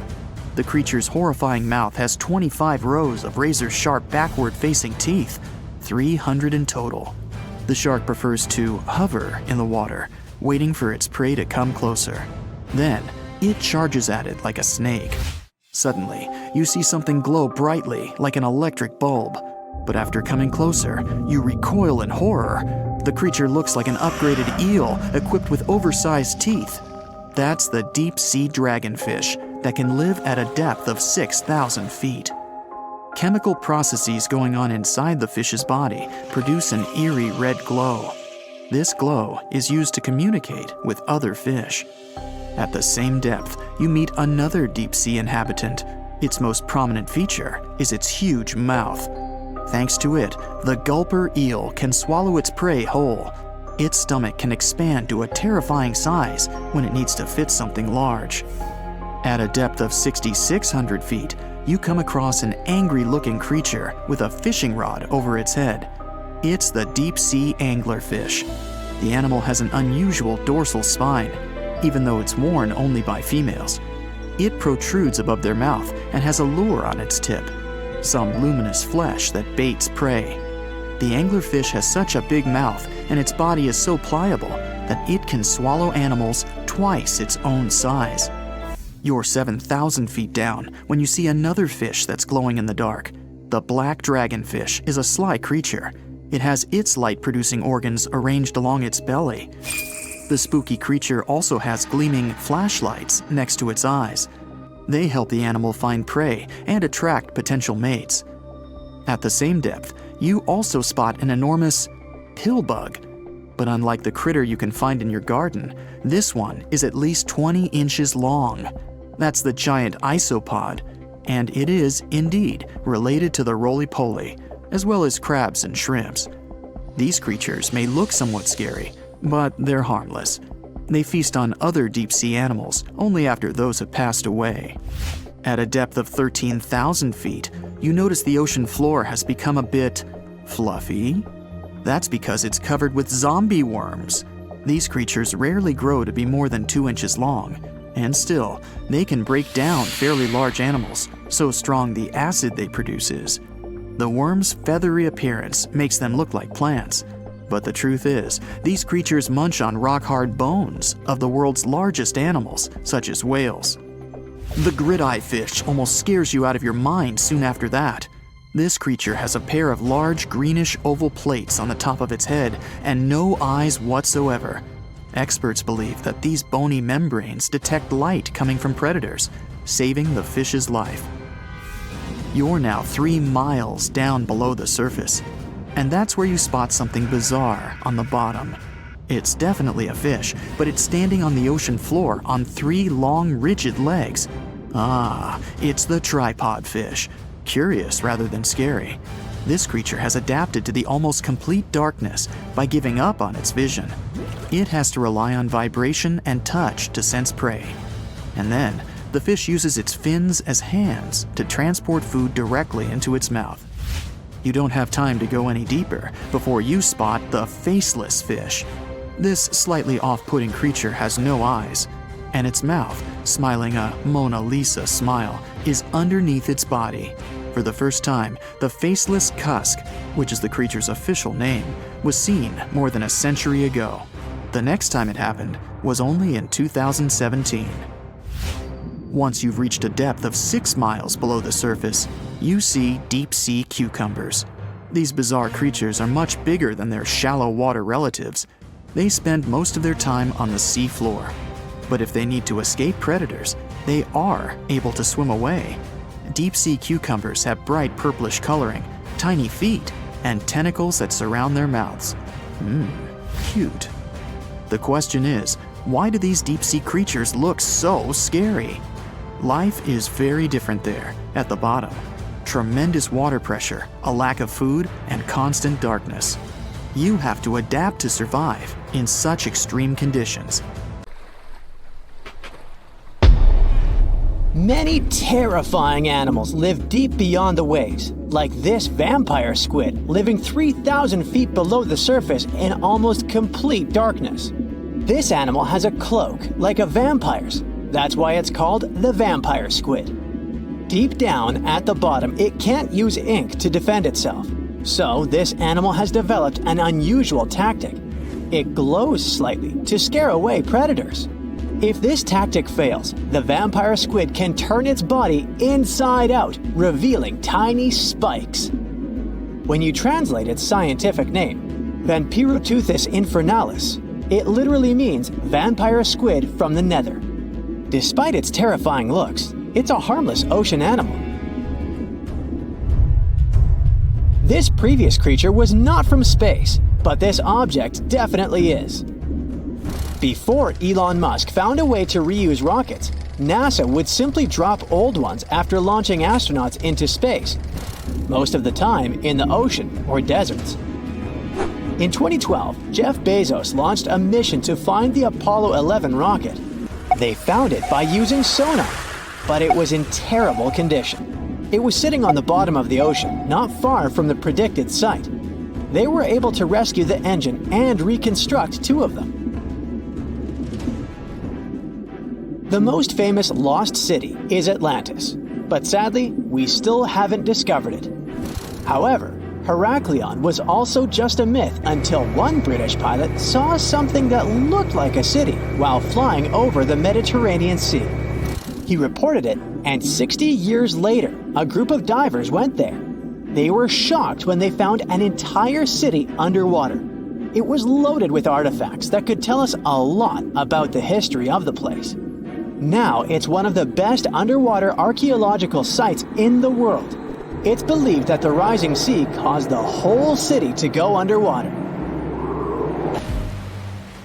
The creature's horrifying mouth has 25 rows of razor-sharp backward-facing teeth, 300 in total. The shark prefers to hover in the water, waiting for its prey to come closer. Then, it charges at it like a snake. Suddenly, you see something glow brightly like an electric bulb. But after coming closer, you recoil in horror. The creature looks like an upgraded eel equipped with oversized teeth. That's the deep-sea dragonfish that can live at a depth of 6,000 feet. Chemical processes going on inside the fish's body produce an eerie red glow. This glow is used to communicate with other fish. At the same depth, you meet another deep-sea inhabitant. Its most prominent feature is its huge mouth. Thanks to it, the gulper eel can swallow its prey whole. Its stomach can expand to a terrifying size when it needs to fit something large. At a depth of 6,600 feet, you come across an angry-looking creature with a fishing rod over its head. It's the deep-sea anglerfish. The animal has an unusual dorsal spine, even though it's worn only by females. It protrudes above their mouth and has a lure on its tip, some luminous flesh that baits prey. The anglerfish has such a big mouth and its body is so pliable that it can swallow animals twice its own size. You're 7,000 feet down when you see another fish that's glowing in the dark. The black dragonfish is a sly creature. It has its light-producing organs arranged along its belly. The spooky creature also has gleaming flashlights next to its eyes. They help the animal find prey and attract potential mates. At the same depth, you also spot an enormous pill bug. But unlike the critter you can find in your garden, this one is at least 20 inches long. That's the giant isopod, and it is, indeed, related to the roly-poly, as well as crabs and shrimps. These creatures may look somewhat scary, but they're harmless. They feast on other deep-sea animals only after those have passed away. At a depth of 13,000 feet, you notice the ocean floor has become a bit fluffy. That's because it's covered with zombie worms. These creatures rarely grow to be more than 2 inches long, and still, they can break down fairly large animals, so strong the acid they produce is. The worms' feathery appearance makes them look like plants, but the truth is, these creatures munch on rock-hard bones of the world's largest animals, such as whales. The grid-eye fish almost scares you out of your mind soon after that. This creature has a pair of large greenish oval plates on the top of its head and no eyes whatsoever. Experts believe that these bony membranes detect light coming from predators, saving the fish's life. You're now 3 miles down below the surface, and that's where you spot something bizarre on the bottom. It's definitely a fish, but it's standing on the ocean floor on 3 long, rigid legs. Ah, it's the tripod fish. Curious rather than scary. This creature has adapted to the almost complete darkness by giving up on its vision. It has to rely on vibration and touch to sense prey. And then, the fish uses its fins as hands to transport food directly into its mouth. You don't have time to go any deeper before you spot the faceless fish. This slightly off-putting creature has no eyes, and its mouth, smiling a Mona Lisa smile, is underneath its body. For the first time, the faceless cusk, which is the creature's official name, was seen more than a century ago. The next time it happened was only in 2017. Once you've reached a depth of 6 miles below the surface, you see deep-sea cucumbers. These bizarre creatures are much bigger than their shallow water relatives. They spend most of their time on the sea floor. But if they need to escape predators, they are able to swim away. Deep-sea cucumbers have bright purplish coloring, tiny feet, and tentacles that surround their mouths. Cute. The question is, why do these deep-sea creatures look so scary? Life is very different there, at the bottom. Tremendous water pressure, a lack of food, and constant darkness. You have to adapt to survive in such extreme conditions. Many terrifying animals live deep beyond the waves, like this vampire squid living 3,000 feet below the surface in almost complete darkness. This animal has a cloak, like a vampire's. That's why it's called the vampire squid. Deep down at the bottom, it can't use ink to defend itself. So this animal has developed an unusual tactic. It glows slightly to scare away predators. If this tactic fails, the vampire squid can turn its body inside out, revealing tiny spikes. When you translate its scientific name, Vampiroteuthis infernalis, it literally means vampire squid from the nether. Despite its terrifying looks, it's a harmless ocean animal. This previous creature was not from space, but this object definitely is. Before Elon Musk found a way to reuse rockets, NASA would simply drop old ones after launching astronauts into space, most of the time in the ocean or deserts. In 2012, Jeff Bezos launched a mission to find the Apollo 11 rocket. They found it by using sonar, but it was in terrible condition. It was sitting on the bottom of the ocean, not far from the predicted site. They were able to rescue the engine and reconstruct 2 of them. The most famous lost city is Atlantis, but sadly, we still haven't discovered it. However, Heraklion was also just a myth until one British pilot saw something that looked like a city while flying over the Mediterranean Sea. He reported it, and 60 years later, a group of divers went there. They were shocked when they found an entire city underwater. It was loaded with artifacts that could tell us a lot about the history of the place. Now it's one of the best underwater archaeological sites in the world. It's believed that the rising sea caused the whole city to go underwater.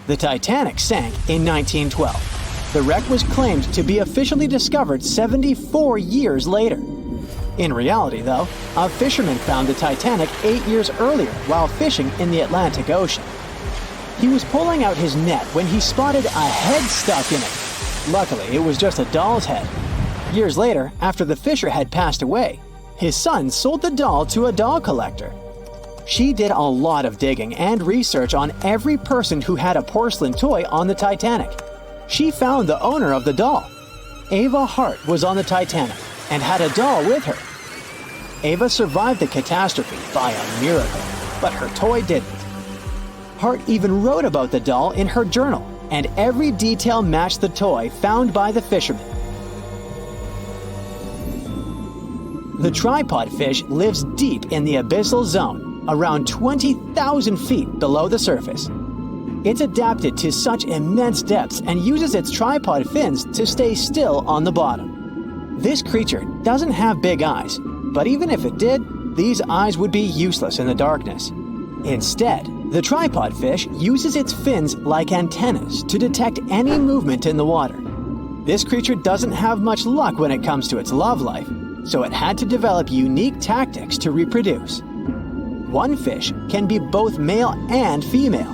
The Titanic sank in 1912. The wreck was claimed to be officially discovered 74 years later. In reality, though, a fisherman found the Titanic 8 years earlier while fishing in the Atlantic Ocean. He was pulling out his net when he spotted a head stuck in it. Luckily, it was just a doll's head. Years later, after the fisher had passed away, his son sold the doll to a doll collector. She did a lot of digging and research on every person who had a porcelain toy on the Titanic. She found the owner of the doll. Ava Hart was on the Titanic and had a doll with her. Ava survived the catastrophe by a miracle, but her toy didn't. Hart even wrote about the doll in her journal, and every detail matched the toy found by the fisherman. The tripod fish lives deep in the abyssal zone, around 20,000 feet below the surface. It's adapted to such immense depths and uses its tripod fins to stay still on the bottom. This creature doesn't have big eyes, but even if it did, these eyes would be useless in the darkness. Instead, the tripod fish uses its fins like antennas to detect any movement in the water. This creature doesn't have much luck when it comes to its love life, so it had to develop unique tactics to reproduce. One fish can be both male and female.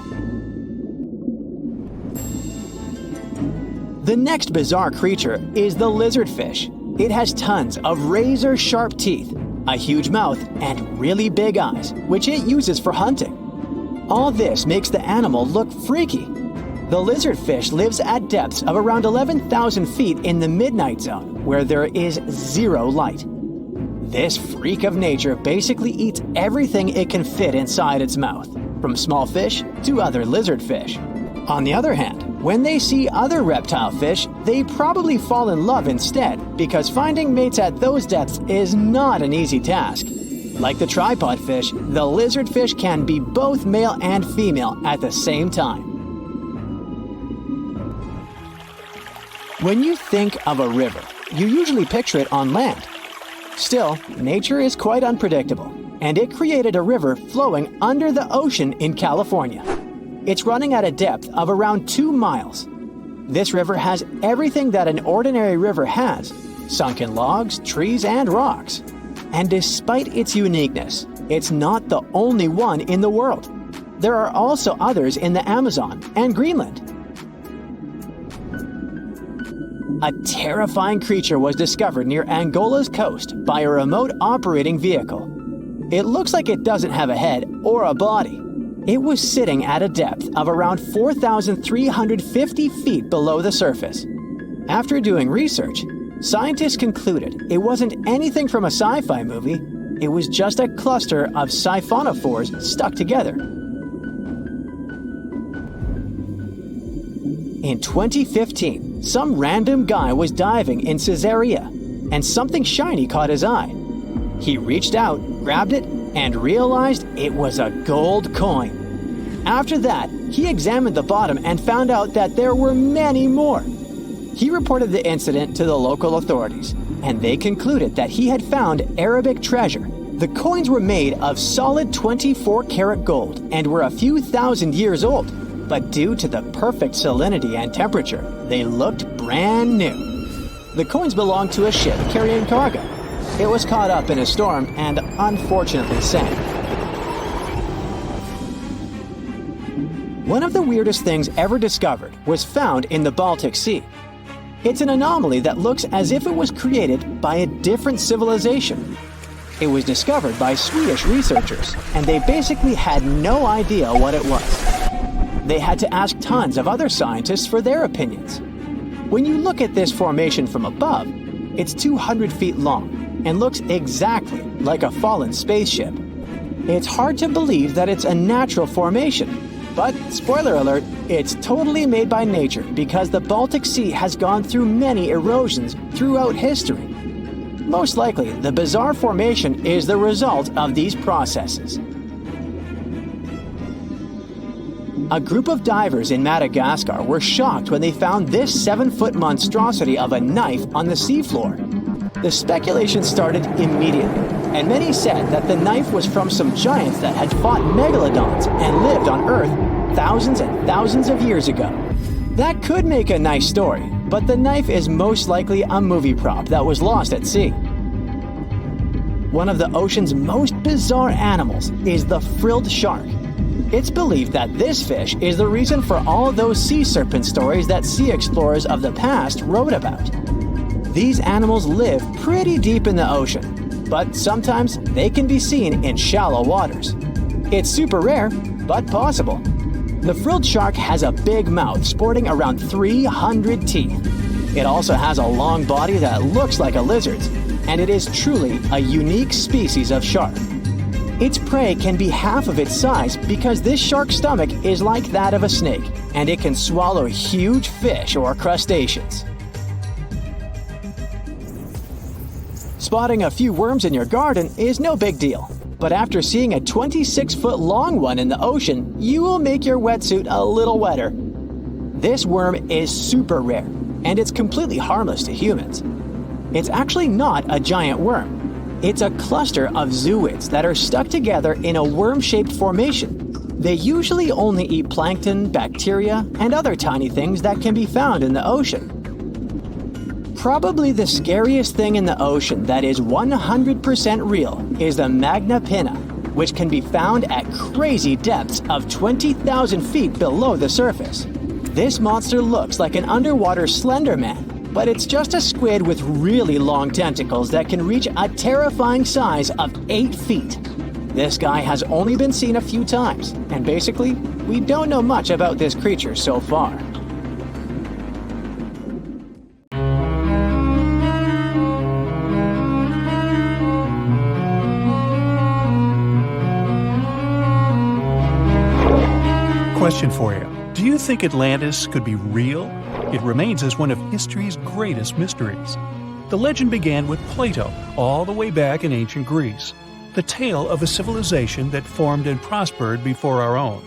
The next bizarre creature is the lizardfish. It has tons of razor-sharp teeth, a huge mouth, and really big eyes, which it uses for hunting. All this makes the animal look freaky. The lizardfish lives at depths of around 11,000 feet in the midnight zone, where there is zero light. This freak of nature basically eats everything it can fit inside its mouth, from small fish to other lizardfish. On the other hand, when they see other reptile fish, they probably fall in love instead, because finding mates at those depths is not an easy task. Like the tripod fish, the lizardfish can be both male and female at the same time. When you think of a river, you usually picture it on land. Still, nature is quite unpredictable, and it created a river flowing under the ocean in California. It's running at a depth of around 2 miles. This river has everything that an ordinary river has: sunken logs, trees, and rocks. And despite its uniqueness, it's not the only one in the world. There are also others in the Amazon and Greenland. A terrifying creature was discovered near Angola's coast by a remote operating vehicle. It looks like it doesn't have a head or a body. It was sitting at a depth of around 4,350 feet below the surface. After doing research, scientists concluded it wasn't anything from a sci-fi movie, it was just a cluster of siphonophores stuck together. In 2015, some random guy was diving in Caesarea, and something shiny caught his eye. He reached out, grabbed it, and realized it was a gold coin. After that, he examined the bottom and found out that there were many more. He reported the incident to the local authorities, and they concluded that he had found Arabic treasure. The coins were made of solid 24-karat gold and were a few thousand years old, but due to the perfect salinity and temperature, they looked brand new. The coins belonged to a ship carrying cargo. It was caught up in a storm and unfortunately sank. One of the weirdest things ever discovered was found in the Baltic Sea. It's an anomaly that looks as if it was created by a different civilization. It was discovered by Swedish researchers, and they basically had no idea what it was. They had to ask tons of other scientists for their opinions. When you look at this formation from above, it's 200 feet long and looks exactly like a fallen spaceship. It's hard to believe that it's a natural formation, but spoiler alert, it's totally made by nature because the Baltic Sea has gone through many erosions throughout history. Most likely, the bizarre formation is the result of these processes. A group of divers in Madagascar were shocked when they found this 7-foot monstrosity of a knife on the seafloor. The speculation started immediately, and many said that the knife was from some giants that had fought megalodons and lived on Earth thousands and thousands of years ago. That could make a nice story, but the knife is most likely a movie prop that was lost at sea. One of the ocean's most bizarre animals is the frilled shark. It's believed that this fish is the reason for all those sea serpent stories that sea explorers of the past wrote about. These animals live pretty deep in the ocean, but sometimes they can be seen in shallow waters. It's super rare, but possible. The frilled shark has a big mouth sporting around 300 teeth. It also has a long body that looks like a lizard's, and it is truly a unique species of shark. Its prey can be half of its size because this shark's stomach is like that of a snake, and it can swallow huge fish or crustaceans. Spotting a few worms in your garden is no big deal, but after seeing a 26-foot long one in the ocean, you will make your wetsuit a little wetter. This worm is super rare, and it's completely harmless to humans. It's actually not a giant worm. It's a cluster of zooids that are stuck together in a worm-shaped formation. They usually only eat plankton, bacteria, and other tiny things that can be found in the ocean. Probably the scariest thing in the ocean that is 100% real is the magna pinna, which can be found at crazy depths of 20,000 feet below the surface. This monster looks like an underwater Slender Man, but it's just a squid with really long tentacles that can reach a terrifying size of 8 feet. This guy has only been seen a few times, and basically, we don't know much about this creature so far. Question for you. Do you think Atlantis could be real? It remains as one of history's greatest mysteries. The legend began with Plato, all the way back in ancient Greece. The tale of a civilization that formed and prospered before our own.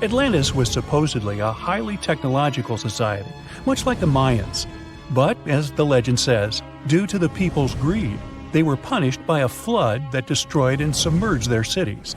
Atlantis was supposedly a highly technological society, much like the Mayans. But, as the legend says, due to the people's greed, they were punished by a flood that destroyed and submerged their cities.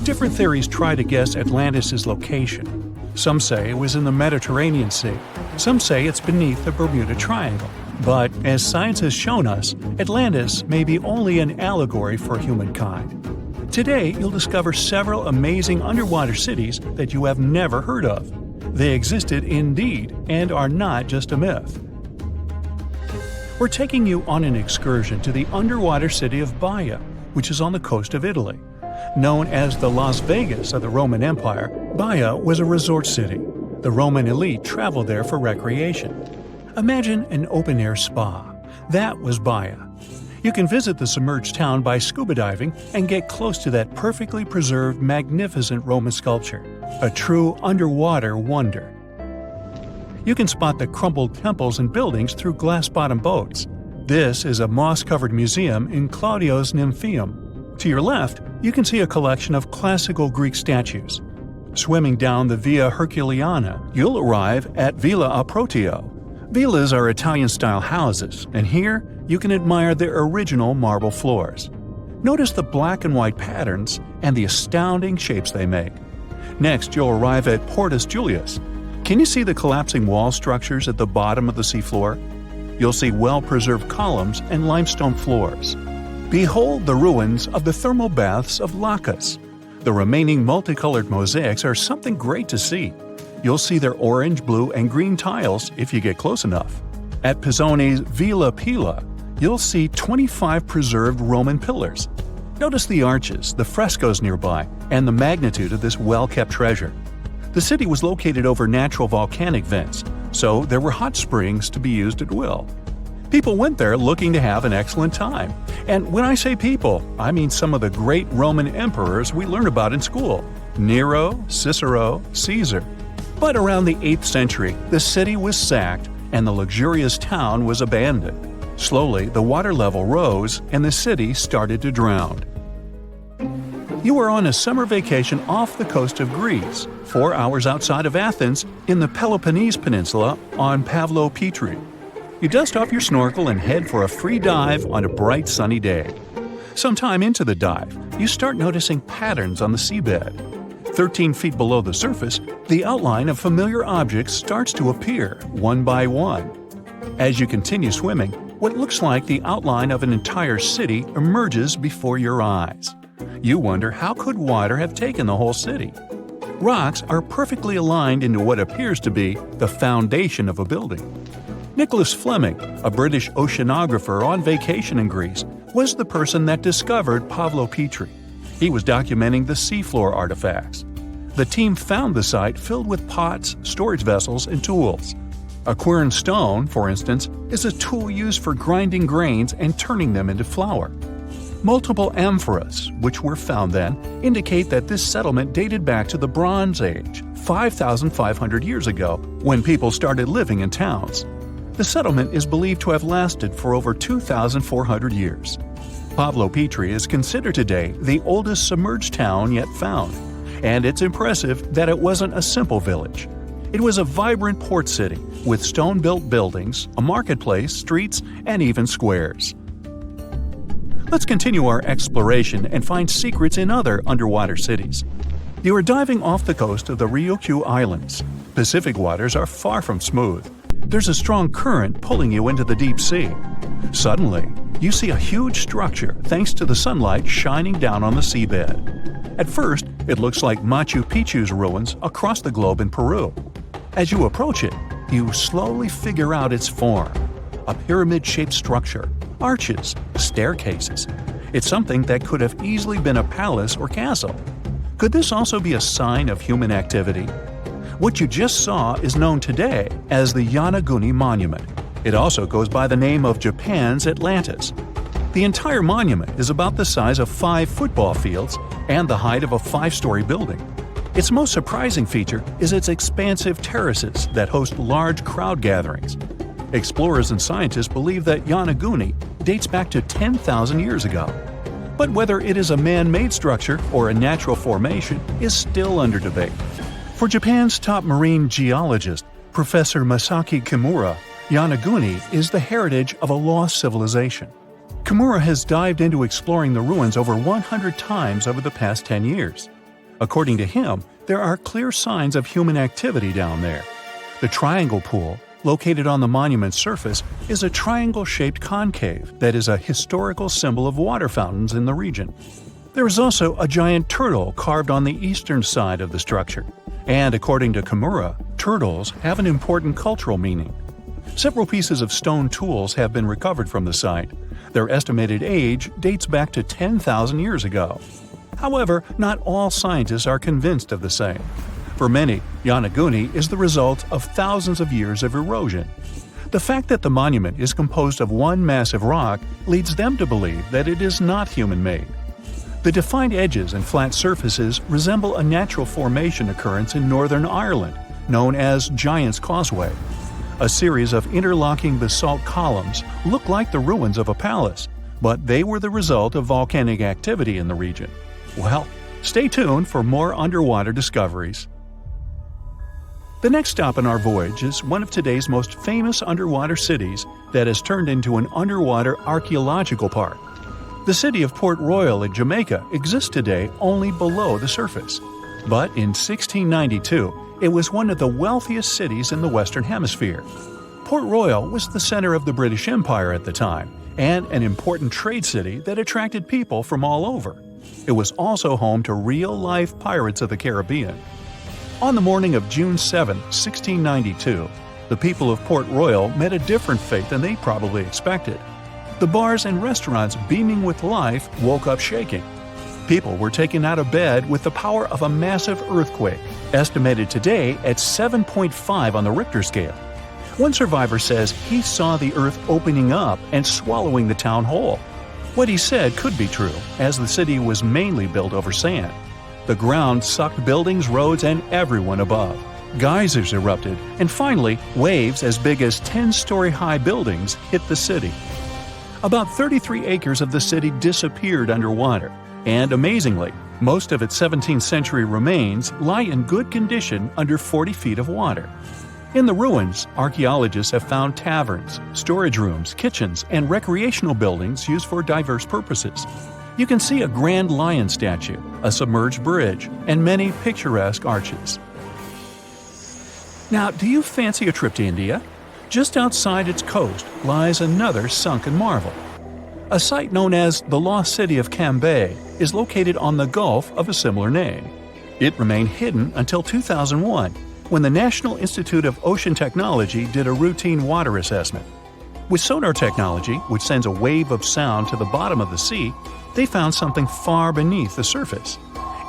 Different theories try to guess Atlantis' location. Some say it was in the Mediterranean Sea. Some say it's beneath the Bermuda Triangle. But, as science has shown us, Atlantis may be only an allegory for humankind. Today, you'll discover several amazing underwater cities that you have never heard of. They existed indeed and are not just a myth. We're taking you on an excursion to the underwater city of Baia, which is on the coast of Italy. Known as the Las Vegas of the Roman Empire, Baia was a resort city. The Roman elite traveled there for recreation. Imagine an open-air spa. That was Baia. You can visit the submerged town by scuba diving and get close to that perfectly preserved, magnificent Roman sculpture, a true underwater wonder. You can spot the crumbled temples and buildings through glass-bottom boats. This is a moss-covered museum in Claudio's Nymphaeum. To your left, you can see a collection of classical Greek statues. Swimming down the Via Herculeana, you'll arrive at Villa Aprotio. Villas are Italian-style houses, and here you can admire their original marble floors. Notice the black and white patterns and the astounding shapes they make. Next, you'll arrive at Portus Julius. Can you see the collapsing wall structures at the bottom of the seafloor? You'll see well-preserved columns and limestone floors. Behold the ruins of the thermal baths of Lacus. The remaining multicolored mosaics are something great to see. You'll see their orange, blue, and green tiles if you get close enough. At Pisoni's Villa Pila, you'll see 25 preserved Roman pillars. Notice the arches, the frescoes nearby, and the magnitude of this well-kept treasure. The city was located over natural volcanic vents, so there were hot springs to be used at will. People went there looking to have an excellent time. And when I say people, I mean some of the great Roman emperors we learn about in school: Nero, Cicero, Caesar. But around the 8th century, the city was sacked and the luxurious town was abandoned. Slowly, the water level rose and the city started to drown. You are on a summer vacation off the coast of Greece, 4 hours outside of Athens in the Peloponnese Peninsula on Pavlo-Petri. You dust off your snorkel and head for a free dive on a bright sunny day. Sometime into the dive, you start noticing patterns on the seabed. 13 feet below the surface, the outline of familiar objects starts to appear, one by one. As you continue swimming, what looks like the outline of an entire city emerges before your eyes. You wonder how could water have taken the whole city? Rocks are perfectly aligned into what appears to be the foundation of a building. Nicholas Fleming, a British oceanographer on vacation in Greece, was the person that discovered Pavlo-Petri. He was documenting the seafloor artifacts. The team found the site filled with pots, storage vessels, and tools. A quern stone, for instance, is a tool used for grinding grains and turning them into flour. Multiple amphoras, which were found then, indicate that this settlement dated back to the Bronze Age, 5,500 years ago, when people started living in towns. The settlement is believed to have lasted for over 2,400 years. Pavlo-Petri is considered today the oldest submerged town yet found, and it's impressive that it wasn't a simple village. It was a vibrant port city with stone-built buildings, a marketplace, streets, and even squares. Let's continue our exploration and find secrets in other underwater cities. You are diving off the coast of the Ryukyu Islands. Pacific waters are far from smooth. There's a strong current pulling you into the deep sea. Suddenly, you see a huge structure thanks to the sunlight shining down on the seabed. At first, it looks like Machu Picchu's ruins across the globe in Peru. As you approach it, you slowly figure out its form. A pyramid-shaped structure, arches, staircases. It's something that could have easily been a palace or castle. Could this also be a sign of human activity? What you just saw is known today as the Yonaguni Monument. It also goes by the name of Japan's Atlantis. The entire monument is about the size of 5 football fields and the height of a 5-story building. Its most surprising feature is its expansive terraces that host large crowd gatherings. Explorers and scientists believe that Yonaguni dates back to 10,000 years ago. But whether it is a man-made structure or a natural formation is still under debate. For Japan's top marine geologist, Professor Masaki Kimura, Yonaguni is the heritage of a lost civilization. Kimura has dived into exploring the ruins over 100 times over the past 10 years. According to him, there are clear signs of human activity down there. The Triangle Pool, located on the monument's surface, is a triangle-shaped concave that is a historical symbol of water fountains in the region. There is also a giant turtle carved on the eastern side of the structure. And according to Kimura, turtles have an important cultural meaning. Several pieces of stone tools have been recovered from the site. Their estimated age dates back to 10,000 years ago. However, not all scientists are convinced of the same. For many, Yonaguni is the result of thousands of years of erosion. The fact that the monument is composed of one massive rock leads them to believe that it is not human-made. The defined edges and flat surfaces resemble a natural formation occurrence in Northern Ireland, known as Giant's Causeway. A series of interlocking basalt columns look like the ruins of a palace, but they were the result of volcanic activity in the region. Well, stay tuned for more underwater discoveries. The next stop on our voyage is one of today's most famous underwater cities that has turned into an underwater archaeological park. The city of Port Royal in Jamaica exists today only below the surface. But in 1692, it was one of the wealthiest cities in the Western Hemisphere. Port Royal was the center of the British Empire at the time, and an important trade city that attracted people from all over. It was also home to real-life pirates of the Caribbean. On the morning of June 7, 1692, the people of Port Royal met a different fate than they probably expected. The bars and restaurants beaming with life woke up shaking. People were taken out of bed with the power of a massive earthquake, estimated today at 7.5 on the Richter scale. One survivor says he saw the earth opening up and swallowing the town whole. What he said could be true, as the city was mainly built over sand. The ground sucked buildings, roads, and everyone above. Geysers erupted, and finally, waves as big as 10-story-high buildings hit the city. About 33 acres of the city disappeared underwater, and amazingly, Most of its 17th century remains lie in good condition under 40 feet of water. In the ruins, archaeologists have found taverns, storage rooms, kitchens, and recreational buildings used for diverse purposes. You can see a grand lion statue, a submerged bridge, and many picturesque arches. Now, do you fancy a trip to India? Just outside its coast lies another sunken marvel. A site known as the Lost City of Cambay is located on the Gulf of a similar name. It remained hidden until 2001, when the National Institute of Ocean Technology did a routine water assessment. With sonar technology, which sends a wave of sound to the bottom of the sea, they found something far beneath the surface.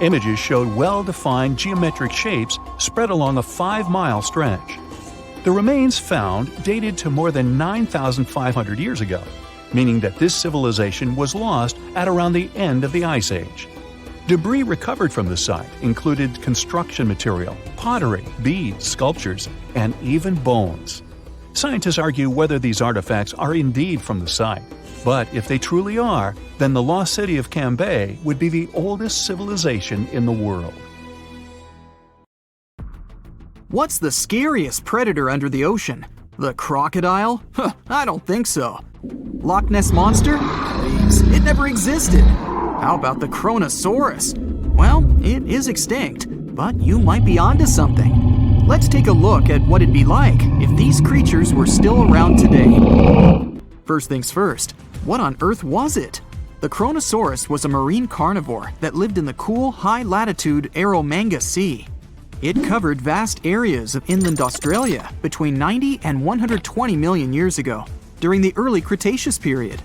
Images showed well-defined geometric shapes spread along a 5-mile stretch. The remains found dated to more than 9,500 years ago, meaning that this civilization was lost at around the end of the Ice Age. Debris recovered from the site included construction material, pottery, beads, sculptures, and even bones. Scientists argue whether these artifacts are indeed from the site, but if they truly are, then the Lost City of Cambay would be the oldest civilization in the world. What's the scariest predator under the ocean? The crocodile? I don't think so. Loch Ness Monster? Please, it never existed. How about the Kronosaurus? Well, it is extinct, but you might be onto something. Let's take a look at what it'd be like if these creatures were still around today. First things first, what on earth was it? The Kronosaurus was a marine carnivore that lived in the cool, high-latitude Eromanga Sea. It covered vast areas of inland Australia between 90 and 120 million years ago, during the early Cretaceous period.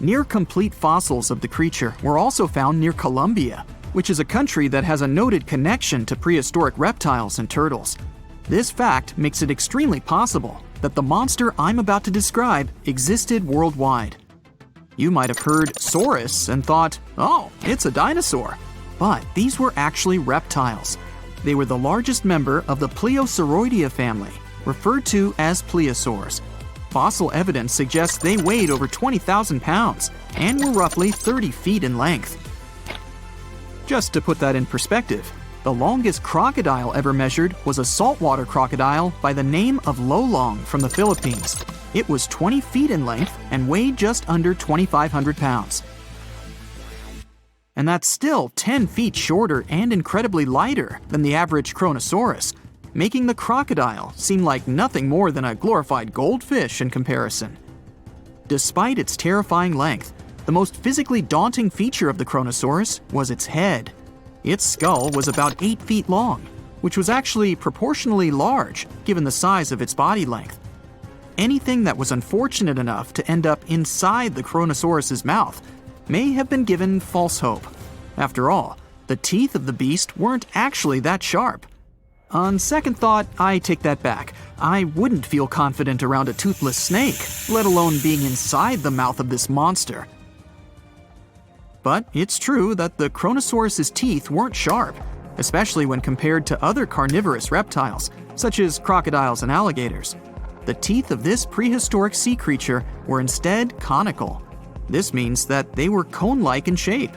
Near-complete fossils of the creature were also found near Colombia, which is a country that has a noted connection to prehistoric reptiles and turtles. This fact makes it extremely possible that the monster I'm about to describe existed worldwide. You might have heard saurus and thought, oh, it's a dinosaur. But these were actually reptiles. They were the largest member of the Plesiosauridae family, referred to as plesiosaurs. Fossil evidence suggests they weighed over 20,000 pounds and were roughly 30 feet in length. Just to put that in perspective, the longest crocodile ever measured was a saltwater crocodile by the name of Lolong from the Philippines. It was 20 feet in length and weighed just under 2,500 pounds. And that's still 10 feet shorter and incredibly lighter than the average Kronosaurus, making the crocodile seem like nothing more than a glorified goldfish in comparison. Despite its terrifying length, the most physically daunting feature of the Kronosaurus was its head. Its skull was about 8 feet long, which was actually proportionally large given the size of its body length. Anything that was unfortunate enough to end up inside the Kronosaurus's mouth may have been given false hope. After all, the teeth of the beast weren't actually that sharp. On second thought, I take that back. I wouldn't feel confident around a toothless snake, let alone being inside the mouth of this monster. But it's true that the Kronosaurus's teeth weren't sharp, especially when compared to other carnivorous reptiles, such as crocodiles and alligators. The teeth of this prehistoric sea creature were instead conical. This means that they were cone-like in shape.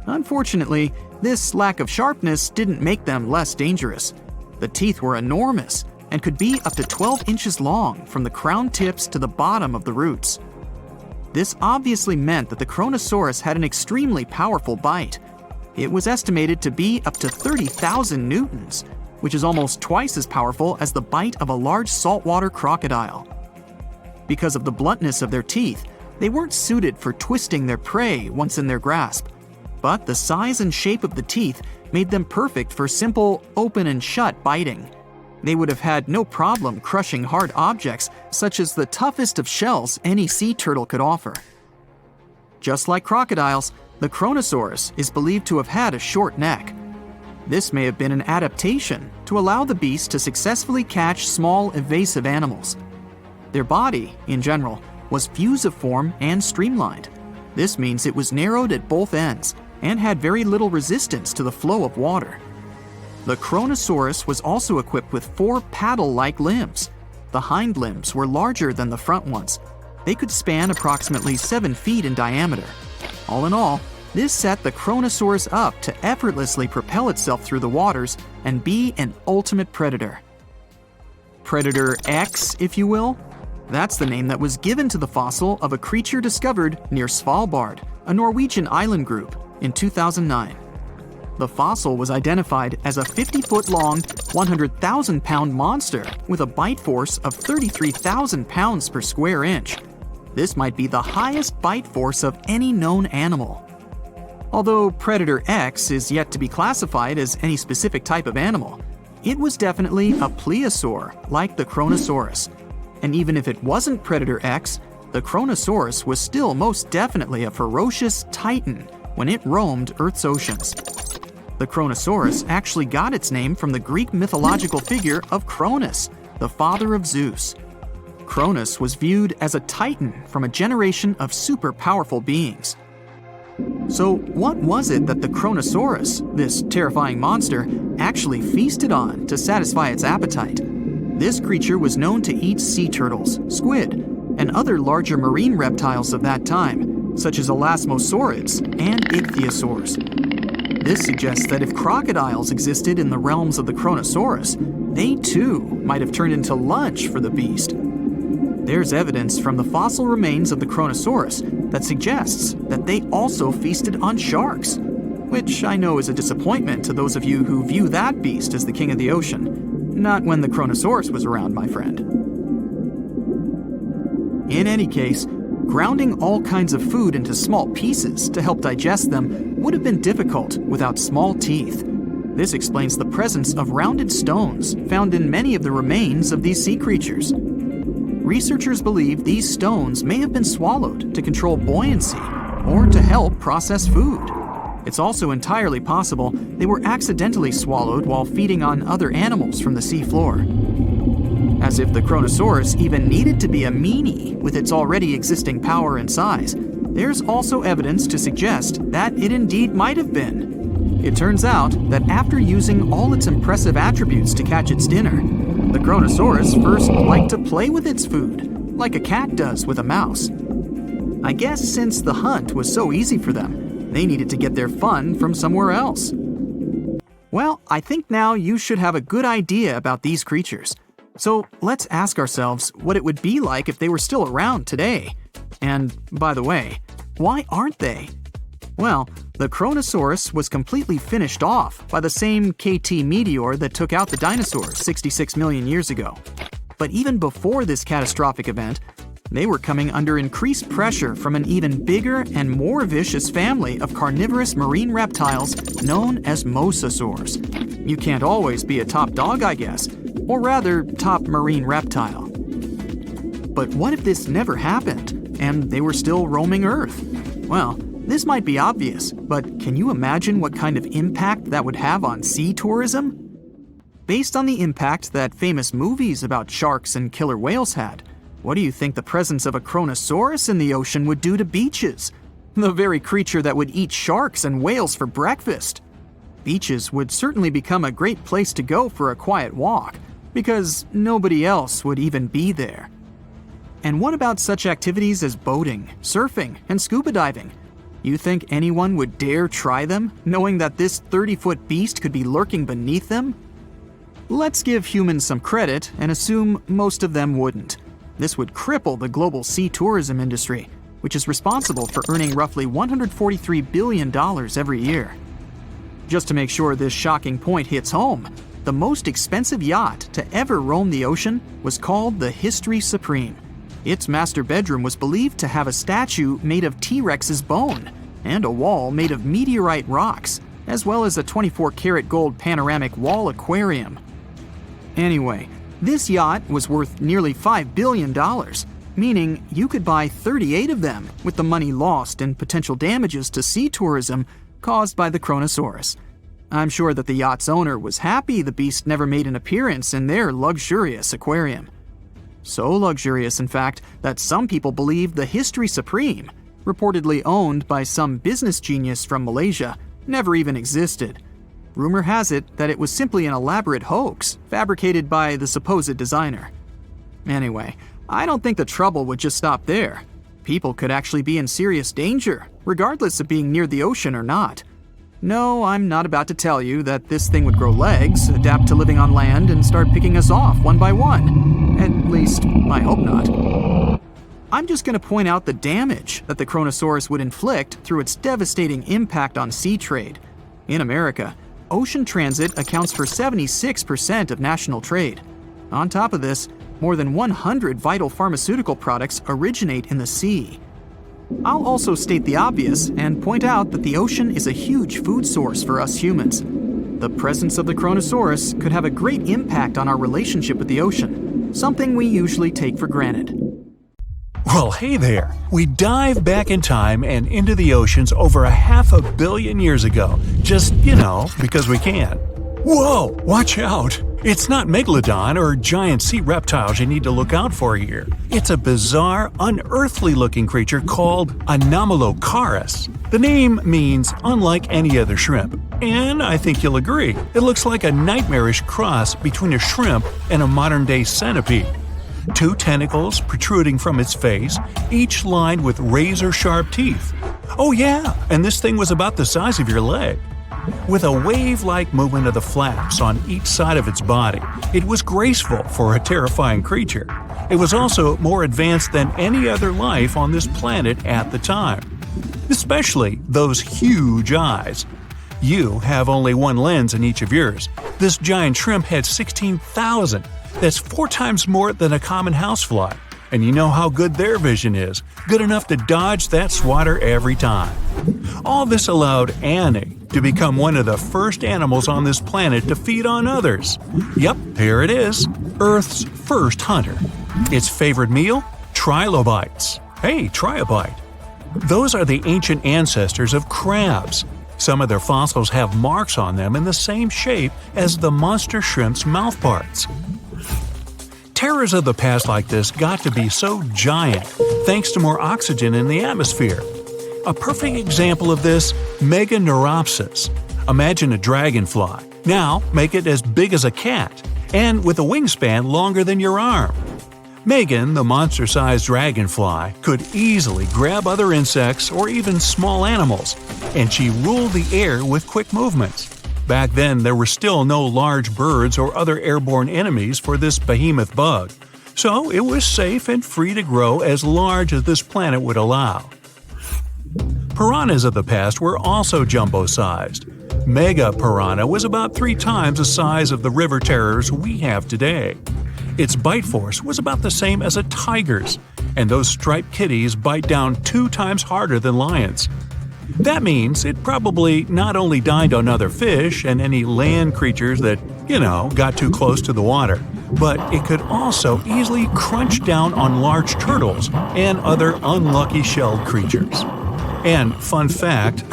Unfortunately, this lack of sharpness didn't make them less dangerous. The teeth were enormous and could be up to 12 inches long from the crown tips to the bottom of the roots. This obviously meant that the Kronosaurus had an extremely powerful bite. It was estimated to be up to 30,000 newtons, which is almost twice as powerful as the bite of a large saltwater crocodile. Because of the bluntness of their teeth, they weren't suited for twisting their prey once in their grasp. But the size and shape of the teeth made them perfect for simple open and shut biting. They would have had no problem crushing hard objects such as the toughest of shells any sea turtle could offer. Just like crocodiles, the Kronosaurus is believed to have had a short neck. This may have been an adaptation to allow the beast to successfully catch small, evasive animals. Their body, in general, was fusiform and streamlined. This means it was narrowed at both ends and had very little resistance to the flow of water. The Kronosaurus was also equipped with 4 paddle-like limbs. The hind limbs were larger than the front ones. They could span approximately 7 feet in diameter. All in all, This set the Kronosaurus up to effortlessly propel itself through the waters and be an ultimate predator. Predator X, if you will? That's the name that was given to the fossil of a creature discovered near Svalbard, a Norwegian island group, in 2009. The fossil was identified as a 50-foot-long, 100,000-pound monster with a bite force of 33,000 pounds per square inch. This might be the highest bite force of any known animal. Although Predator X is yet to be classified as any specific type of animal, it was definitely a plesiosaur, like the Kronosaurus. And even if it wasn't Predator X, the Kronosaurus was still most definitely a ferocious titan when it roamed Earth's oceans. The Kronosaurus actually got its name from the Greek mythological figure of Cronus, the father of Zeus. Cronus was viewed as a titan from a generation of super powerful beings. So what was it that the Kronosaurus, this terrifying monster, actually feasted on to satisfy its appetite? This creature was known to eat sea turtles, squid, and other larger marine reptiles of that time, such as elasmosaurids and ichthyosaurs. This suggests that if crocodiles existed in the realms of the Kronosaurus, they too might have turned into lunch for the beast. There's evidence from the fossil remains of the Kronosaurus that suggests that they also feasted on sharks, which I know is a disappointment to those of you who view that beast as the king of the ocean. Not when the Kronosaurus was around, my friend. In any case, grounding all kinds of food into small pieces to help digest them would have been difficult without small teeth. This explains the presence of rounded stones found in many of the remains of these sea creatures. Researchers believe these stones may have been swallowed to control buoyancy or to help process food. It's also entirely possible they were accidentally swallowed while feeding on other animals from the seafloor. As if the Kronosaurus even needed to be a meanie with its already existing power and size, there's also evidence to suggest that it indeed might have been. It turns out that after using all its impressive attributes to catch its dinner, the Kronosaurus first liked to play with its food, like a cat does with a mouse. I guess since the hunt was so easy for them, they needed to get their fun from somewhere else. Well, I think now you should have a good idea about these creatures. So let's ask ourselves what it would be like if they were still around today. And by the way, why aren't they? Well, the Kronosaurus was completely finished off by the same KT meteor that took out the dinosaurs 66 million years ago. But even before this catastrophic event, they were coming under increased pressure from an even bigger and more vicious family of carnivorous marine reptiles known as mosasaurs. You can't always be a top dog, I guess, or rather, top marine reptile. But what if this never happened, and they were still roaming Earth? Well, this might be obvious, but can you imagine what kind of impact that would have on sea tourism? Based on the impact that famous movies about sharks and killer whales had, what do you think the presence of a Kronosaurus in the ocean would do to beaches? The very creature that would eat sharks and whales for breakfast. Beaches would certainly become a great place to go for a quiet walk, because nobody else would even be there. And what about such activities as boating, surfing, and scuba diving? You think anyone would dare try them, knowing that this 30-foot beast could be lurking beneath them? Let's give humans some credit and assume most of them wouldn't. This would cripple the global sea tourism industry, which is responsible for earning roughly $143 billion every year. Just to make sure this shocking point hits home, the most expensive yacht to ever roam the ocean was called the History Supreme. Its master bedroom was believed to have a statue made of T-Rex's bone and a wall made of meteorite rocks, as well as a 24-karat gold panoramic wall aquarium. Anyway, this yacht was worth nearly $5 billion, meaning you could buy 38 of them with the money lost in potential damages to sea tourism caused by the Kronosaurus. I'm sure that the yacht's owner was happy the beast never made an appearance in their luxurious aquarium. So luxurious, in fact, that some people believe the History Supreme, reportedly owned by some business genius from Malaysia, never even existed. Rumor has it that it was simply an elaborate hoax fabricated by the supposed designer. Anyway, I don't think the trouble would just stop there. People could actually be in serious danger, regardless of being near the ocean or not. No, I'm not about to tell you that this thing would grow legs, adapt to living on land, and start picking us off one by one. At least, I hope not. I'm just going to point out the damage that the Kronosaurus would inflict through its devastating impact on sea trade. In America, ocean transit accounts for 76% of national trade. On top of this, more than 100 vital pharmaceutical products originate in the sea. I'll also state the obvious and point out that the ocean is a huge food source for us humans. The presence of the Kronosaurus could have a great impact on our relationship with the ocean, something we usually take for granted. Well, hey there. We dive back in time and into the oceans over 500 million years ago. Just, because we can. Whoa, watch out. It's not megalodon or giant sea reptiles you need to look out for here. It's a bizarre, unearthly-looking creature called Anomalocaris. The name means unlike any other shrimp. And I think you'll agree, it looks like a nightmarish cross between a shrimp and a modern-day centipede. 2 tentacles protruding from its face, each lined with razor-sharp teeth. Oh yeah, and this thing was about the size of your leg. With a wave-like movement of the flaps on each side of its body, it was graceful for a terrifying creature. It was also more advanced than any other life on this planet at the time. Especially those huge eyes. You have only one lens in each of yours. This giant shrimp had 16,000. That's 4 times more than a common housefly. And you know how good their vision is. Good enough to dodge that swatter every time. All this allowed Annie to become one of the first animals on this planet to feed on others. Yep, here it is. Earth's first hunter. Its favorite meal? Trilobites. Hey, try a bite. Those are the ancient ancestors of crabs. Some of their fossils have marks on them in the same shape as the monster shrimp's mouthparts. Terrors of the past like this got to be so giant thanks to more oxygen in the atmosphere. A perfect example of this, Meganeuropsis. Imagine a dragonfly. Now make it as big as a cat, and with a wingspan longer than your arm. Megan, the monster-sized dragonfly, could easily grab other insects or even small animals, and she ruled the air with quick movements. Back then, there were still no large birds or other airborne enemies for this behemoth bug, so it was safe and free to grow as large as this planet would allow. Piranhas of the past were also jumbo-sized. Mega piranha was about 3 times the size of the river terrors we have today. Its bite force was about the same as a tiger's, and those striped kitties bite down 2 times harder than lions. That means it probably not only dined on other fish and any land creatures that, got too close to the water, but it could also easily crunch down on large turtles and other unlucky shelled creatures. And fun fact,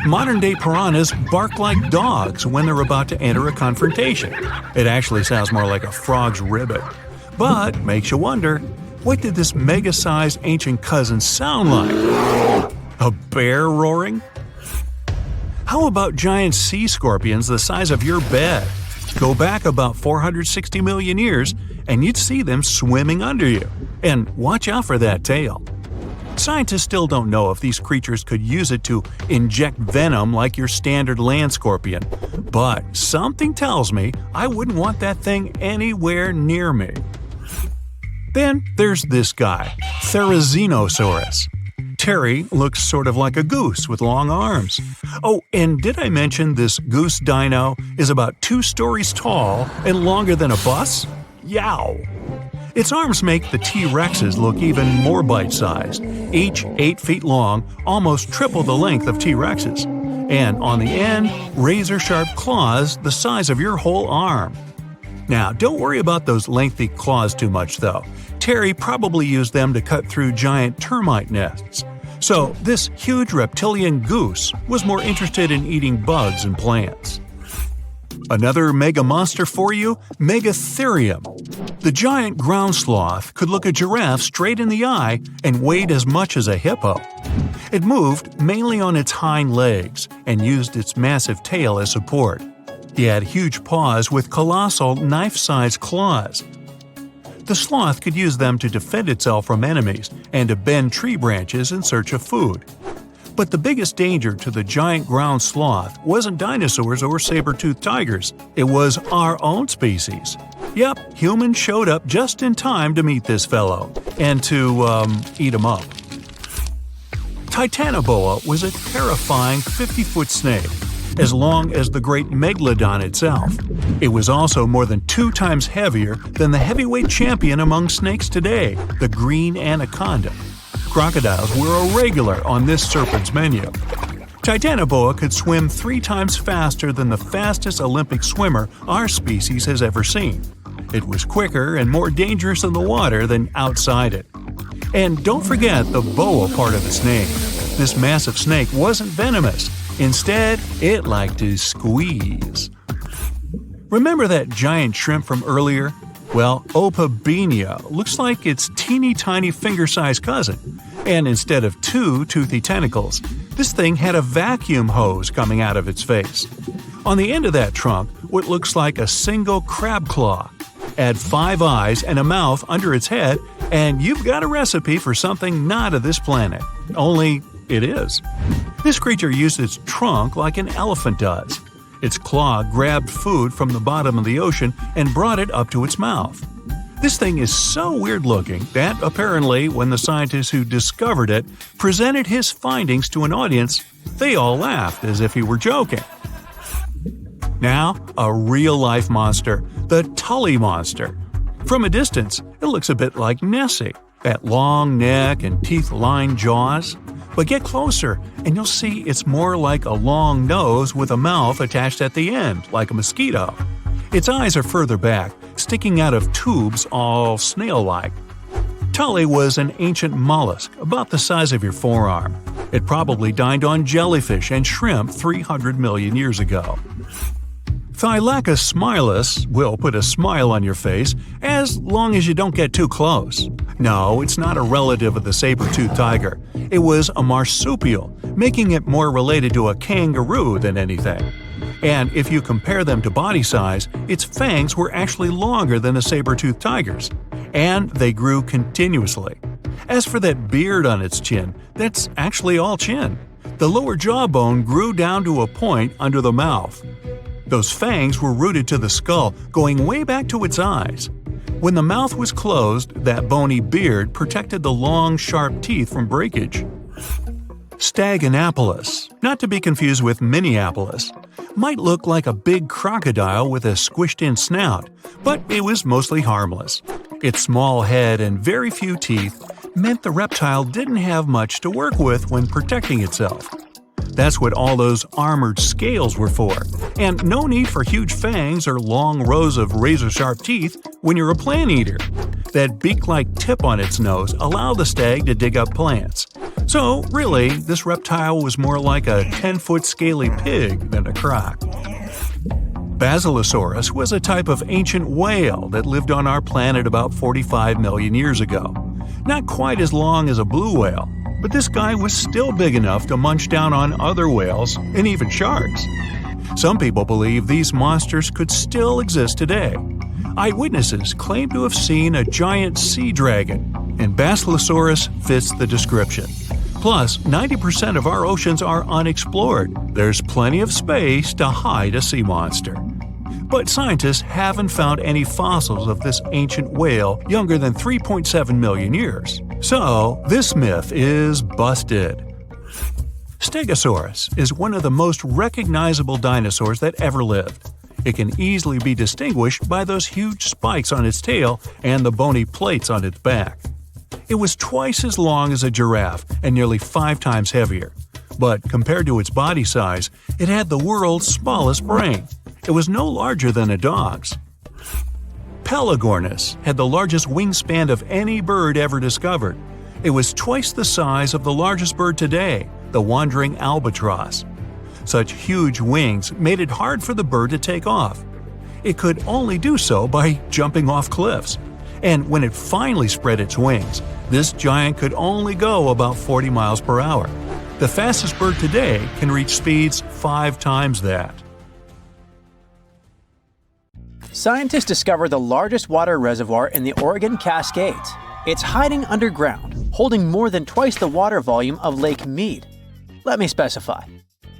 modern-day piranhas bark like dogs when they're about to enter a confrontation. It actually sounds more like a frog's ribbit. But makes you wonder, what did this mega-sized ancient cousin sound like? A bear roaring? How about giant sea scorpions the size of your bed? Go back about 460 million years, and you'd see them swimming under you. And watch out for that tail. Scientists still don't know if these creatures could use it to inject venom like your standard land scorpion, but something tells me I wouldn't want that thing anywhere near me. Then there's this guy, Therizinosaurus. Terry looks sort of like a goose with long arms. Oh, and did I mention this goose dino is about 2 stories tall and longer than a bus? Yow! Its arms make the T-Rexes look even more bite-sized, each 8 feet long, almost triple the length of T-Rexes. And on the end, razor-sharp claws the size of your whole arm. Now, don't worry about those lengthy claws too much, though. Terry probably used them to cut through giant termite nests. So, this huge reptilian goose was more interested in eating bugs and plants. Another mega monster for you, Megatherium. The giant ground sloth could look a giraffe straight in the eye and weighed as much as a hippo. It moved mainly on its hind legs and used its massive tail as support. He had huge paws with colossal knife-sized claws. The sloth could use them to defend itself from enemies and to bend tree branches in search of food. But the biggest danger to the giant ground sloth wasn't dinosaurs or saber-toothed tigers, it was our own species. Yep, humans showed up just in time to meet this fellow, and to, eat him up. Titanoboa was a terrifying 50-foot snake, as long as the great megalodon itself. It was also more than 2 times heavier than the heavyweight champion among snakes today, the green anaconda. Crocodiles were a regular on this serpent's menu. Titanoboa could swim 3 times faster than the fastest Olympic swimmer our species has ever seen. It was quicker and more dangerous in the water than outside it. And don't forget the boa part of the snake. This massive snake wasn't venomous. Instead, it liked to squeeze. Remember that giant shrimp from earlier? Well, Opabenia looks like its teeny-tiny finger-sized cousin. And instead of 2 toothy tentacles, this thing had a vacuum hose coming out of its face. On the end of that trunk, what looks like a single crab claw. Add 5 eyes and a mouth under its head, and you've got a recipe for something not of this planet. Only it is. This creature used its trunk like an elephant does. Its claw grabbed food from the bottom of the ocean and brought it up to its mouth. This thing is so weird-looking that, apparently, when the scientists who discovered it presented his findings to an audience, they all laughed as if he were joking. Now, a real-life monster, the Tully monster. From a distance, it looks a bit like Nessie, that long neck and teeth-lined jaws. But get closer, and you'll see it's more like a long nose with a mouth attached at the end, like a mosquito. Its eyes are further back, sticking out of tubes all snail-like. Tully was an ancient mollusk, about the size of your forearm. It probably dined on jellyfish and shrimp 300 million years ago. Thylacus smilus will put a smile on your face as long as you don't get too close. No, it's not a relative of the saber-toothed tiger. It was a marsupial, making it more related to a kangaroo than anything. And if you compare them to body size, its fangs were actually longer than a saber-toothed tiger's. And they grew continuously. As for that beard on its chin, that's actually all chin. The lower jawbone grew down to a point under the mouth. Those fangs were rooted to the skull, going way back to its eyes. When the mouth was closed, that bony beard protected the long, sharp teeth from breakage. Staganapolis, not to be confused with Minneapolis, might look like a big crocodile with a squished-in snout, but it was mostly harmless. Its small head and very few teeth meant the reptile didn't have much to work with when protecting itself. That's what all those armored scales were for, and no need for huge fangs or long rows of razor-sharp teeth when you're a plant eater. That beak-like tip on its nose allowed the stag to dig up plants. So, really, this reptile was more like a 10-foot scaly pig than a croc. Basilosaurus was a type of ancient whale that lived on our planet about 45 million years ago. Not quite as long as a blue whale, but this guy was still big enough to munch down on other whales and even sharks. Some people believe these monsters could still exist today. Eyewitnesses claim to have seen a giant sea dragon, and Basilosaurus fits the description. Plus, 90% of our oceans are unexplored. There's plenty of space to hide a sea monster. But scientists haven't found any fossils of this ancient whale younger than 3.7 million years. So, this myth is busted. Stegosaurus is one of the most recognizable dinosaurs that ever lived. It can easily be distinguished by those huge spikes on its tail and the bony plates on its back. It was twice as long as a giraffe and nearly 5 times heavier. But compared to its body size, it had the world's smallest brain. It was no larger than a dog's. Pelagornis had the largest wingspan of any bird ever discovered. It was twice the size of the largest bird today, the wandering albatross. Such huge wings made it hard for the bird to take off. It could only do so by jumping off cliffs. And when it finally spread its wings, this giant could only go about 40 miles per hour. The fastest bird today can reach speeds 5 times that. Scientists discovered the largest water reservoir in the Oregon Cascades. It's hiding underground, holding more than twice the water volume of Lake Mead. Let me specify.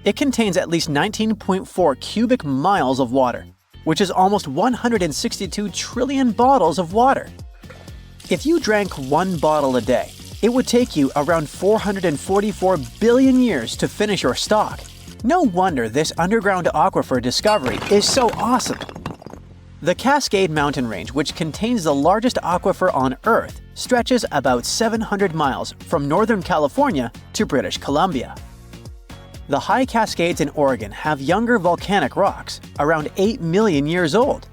It contains at least 19.4 cubic miles of water, which is almost 162 trillion bottles of water. If you drank one bottle a day, it would take you around 444 billion years to finish your stock. No wonder this underground aquifer discovery is so awesome. The Cascade Mountain Range, which contains the largest aquifer on Earth, stretches about 700 miles from Northern California to British Columbia. The high Cascades in Oregon have younger volcanic rocks, around 8 million years old.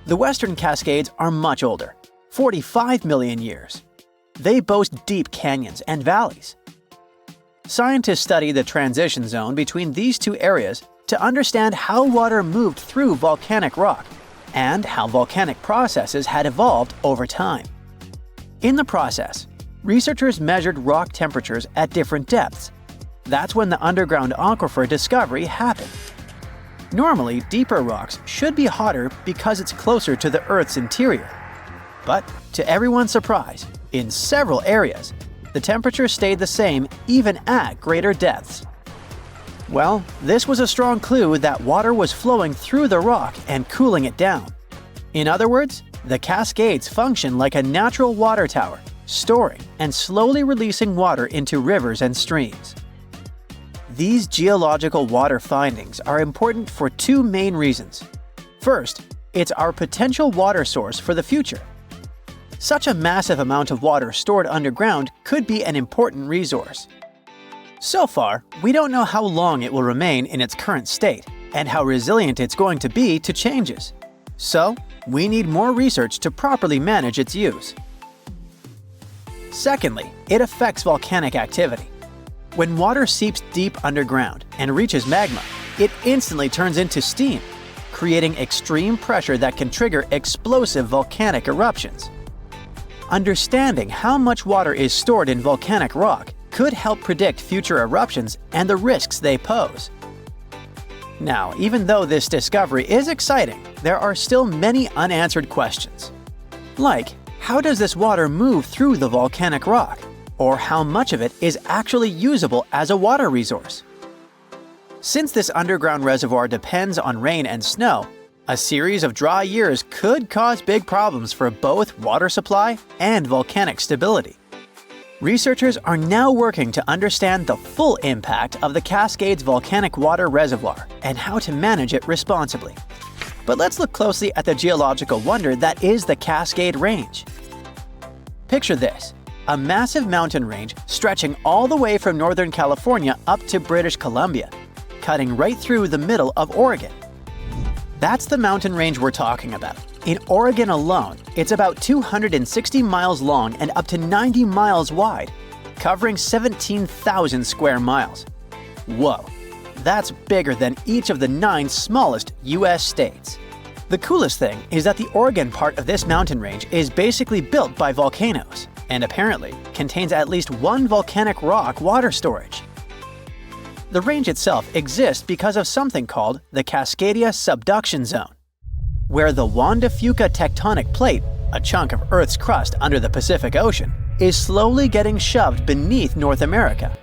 The Western Cascades are much older, 45 million years. They boast deep canyons and valleys. Scientists study the transition zone between these two areas to understand how water moved through volcanic rock and how volcanic processes had evolved over time. In the process, researchers measured rock temperatures at different depths. That's when the underground aquifer discovery happened. Normally, deeper rocks should be hotter because it's closer to the Earth's interior. But to everyone's surprise, in several areas, the temperature stayed the same even at greater depths. Well, this was a strong clue that water was flowing through the rock and cooling it down. In other words, the Cascades function like a natural water tower, storing and slowly releasing water into rivers and streams. These geological water findings are important for two main reasons. First, it's our potential water source for the future. Such a massive amount of water stored underground could be an important resource. So far, we don't know how long it will remain in its current state and how resilient it's going to be to changes. So, we need more research to properly manage its use. Secondly, it affects volcanic activity. When water seeps deep underground and reaches magma, it instantly turns into steam, creating extreme pressure that can trigger explosive volcanic eruptions. Understanding how much water is stored in volcanic rock could help predict future eruptions and the risks they pose. Now, even though this discovery is exciting, there are still many unanswered questions. Like, how does this water move through the volcanic rock? Or how much of it is actually usable as a water resource? Since this underground reservoir depends on rain and snow, a series of dry years could cause big problems for both water supply and volcanic stability. Researchers are now working to understand the full impact of the Cascades volcanic water reservoir and how to manage it responsibly. But let's look closely at the geological wonder that is the Cascade Range. Picture this. A massive mountain range stretching all the way from Northern California up to British Columbia, cutting right through the middle of Oregon. That's the mountain range we're talking about. In Oregon alone, it's about 260 miles long and up to 90 miles wide, covering 17,000 square miles. Whoa, that's bigger than each of the 9 smallest US states. The coolest thing is that the Oregon part of this mountain range is basically built by volcanoes, and apparently contains at least one volcanic rock water storage. The range itself exists because of something called the Cascadia Subduction Zone, where the Juan de Fuca tectonic plate, a chunk of Earth's crust under the Pacific Ocean, is slowly getting shoved beneath North America.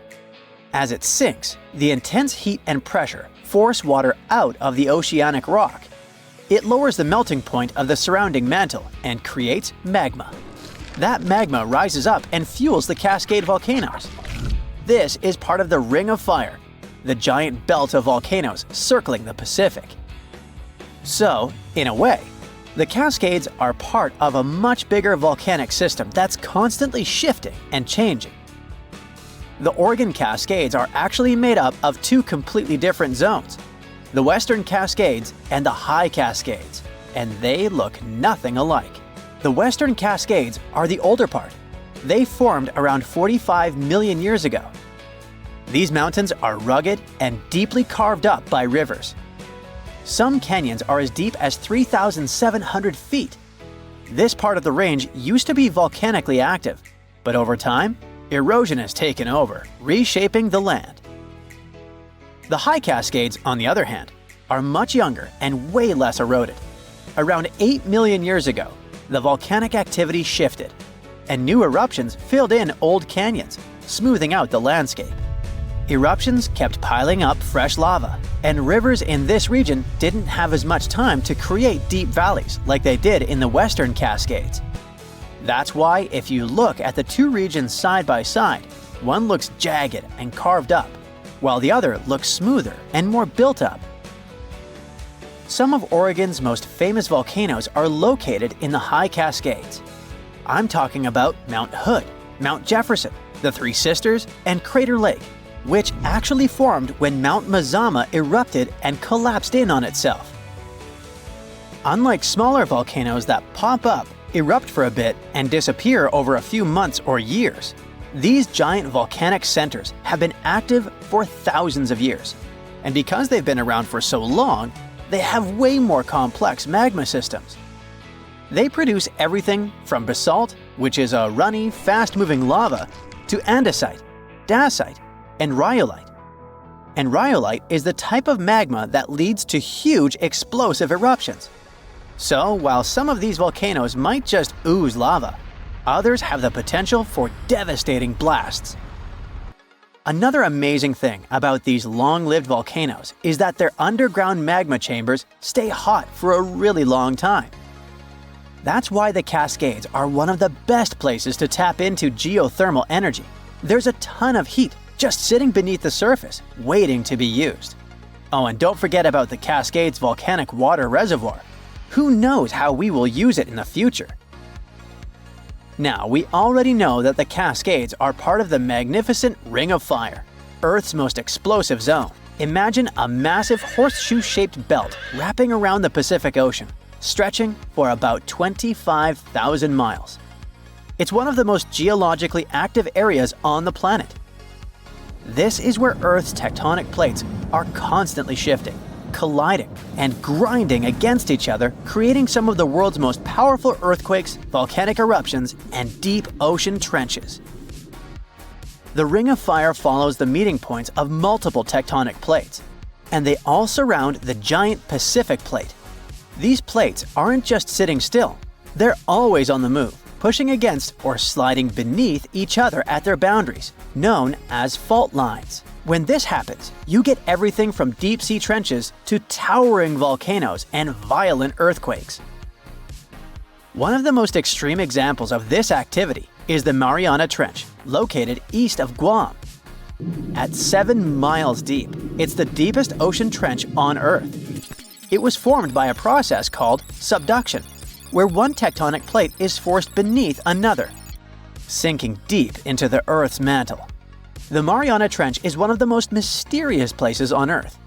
As it sinks, the intense heat and pressure force water out of the oceanic rock. It lowers the melting point of the surrounding mantle and creates magma. That magma rises up and fuels the Cascade volcanoes. This is part of the Ring of Fire, the giant belt of volcanoes circling the Pacific. So, in a way, the Cascades are part of a much bigger volcanic system that's constantly shifting and changing. The Oregon Cascades are actually made up of 2 completely different zones, the Western Cascades and the High Cascades, and they look nothing alike. The Western Cascades are the older part. They formed around 45 million years ago. These mountains are rugged and deeply carved up by rivers. Some canyons are as deep as 3,700 feet. This part of the range used to be volcanically active, but over time, erosion has taken over, reshaping the land. The High Cascades, on the other hand, are much younger and way less eroded. Around 8 million years ago, the volcanic activity shifted, and new eruptions filled in old canyons, smoothing out the landscape. Eruptions kept piling up fresh lava, and rivers in this region didn't have as much time to create deep valleys like they did in the Western Cascades. That's why if you look at the two regions side by side, one looks jagged and carved up, while the other looks smoother and more built up. Some of Oregon's most famous volcanoes are located in the high Cascades. I'm talking about Mount Hood, Mount Jefferson, the Three Sisters, and Crater Lake, which actually formed when Mount Mazama erupted and collapsed in on itself. Unlike smaller volcanoes that pop up, erupt for a bit, and disappear over a few months or years, these giant volcanic centers have been active for thousands of years. And because they've been around for so long, they have way more complex magma systems. They produce everything from basalt, which is a runny, fast-moving lava, to andesite, dacite, and rhyolite. And rhyolite is the type of magma that leads to huge explosive eruptions. So, while some of these volcanoes might just ooze lava, others have the potential for devastating blasts. Another amazing thing about these long-lived volcanoes is that their underground magma chambers stay hot for a really long time. That's why the Cascades are one of the best places to tap into geothermal energy. There's a ton of heat just sitting beneath the surface, waiting to be used. Oh, and don't forget about the Cascades volcanic water reservoir. Who knows how we will use it in the future? Now, we already know that the Cascades are part of the magnificent Ring of Fire, Earth's most explosive zone. Imagine a massive horseshoe-shaped belt wrapping around the Pacific Ocean, stretching for about 25,000 miles. It's one of the most geologically active areas on the planet. This is where Earth's tectonic plates are constantly shifting, colliding, and grinding against each other, creating some of the world's most powerful earthquakes, volcanic eruptions, and deep ocean trenches. The Ring of Fire follows the meeting points of multiple tectonic plates, and they all surround the giant Pacific Plate. These plates aren't just sitting still, they're always on the move, pushing against or sliding beneath each other at their boundaries, known as fault lines. When this happens, you get everything from deep-sea trenches to towering volcanoes and violent earthquakes. One of the most extreme examples of this activity is the Mariana Trench, located east of Guam. At 7 miles deep, it's the deepest ocean trench on Earth. It was formed by a process called subduction, where one tectonic plate is forced beneath another, sinking deep into the Earth's mantle. The Mariana Trench is one of the most mysterious places on Earth.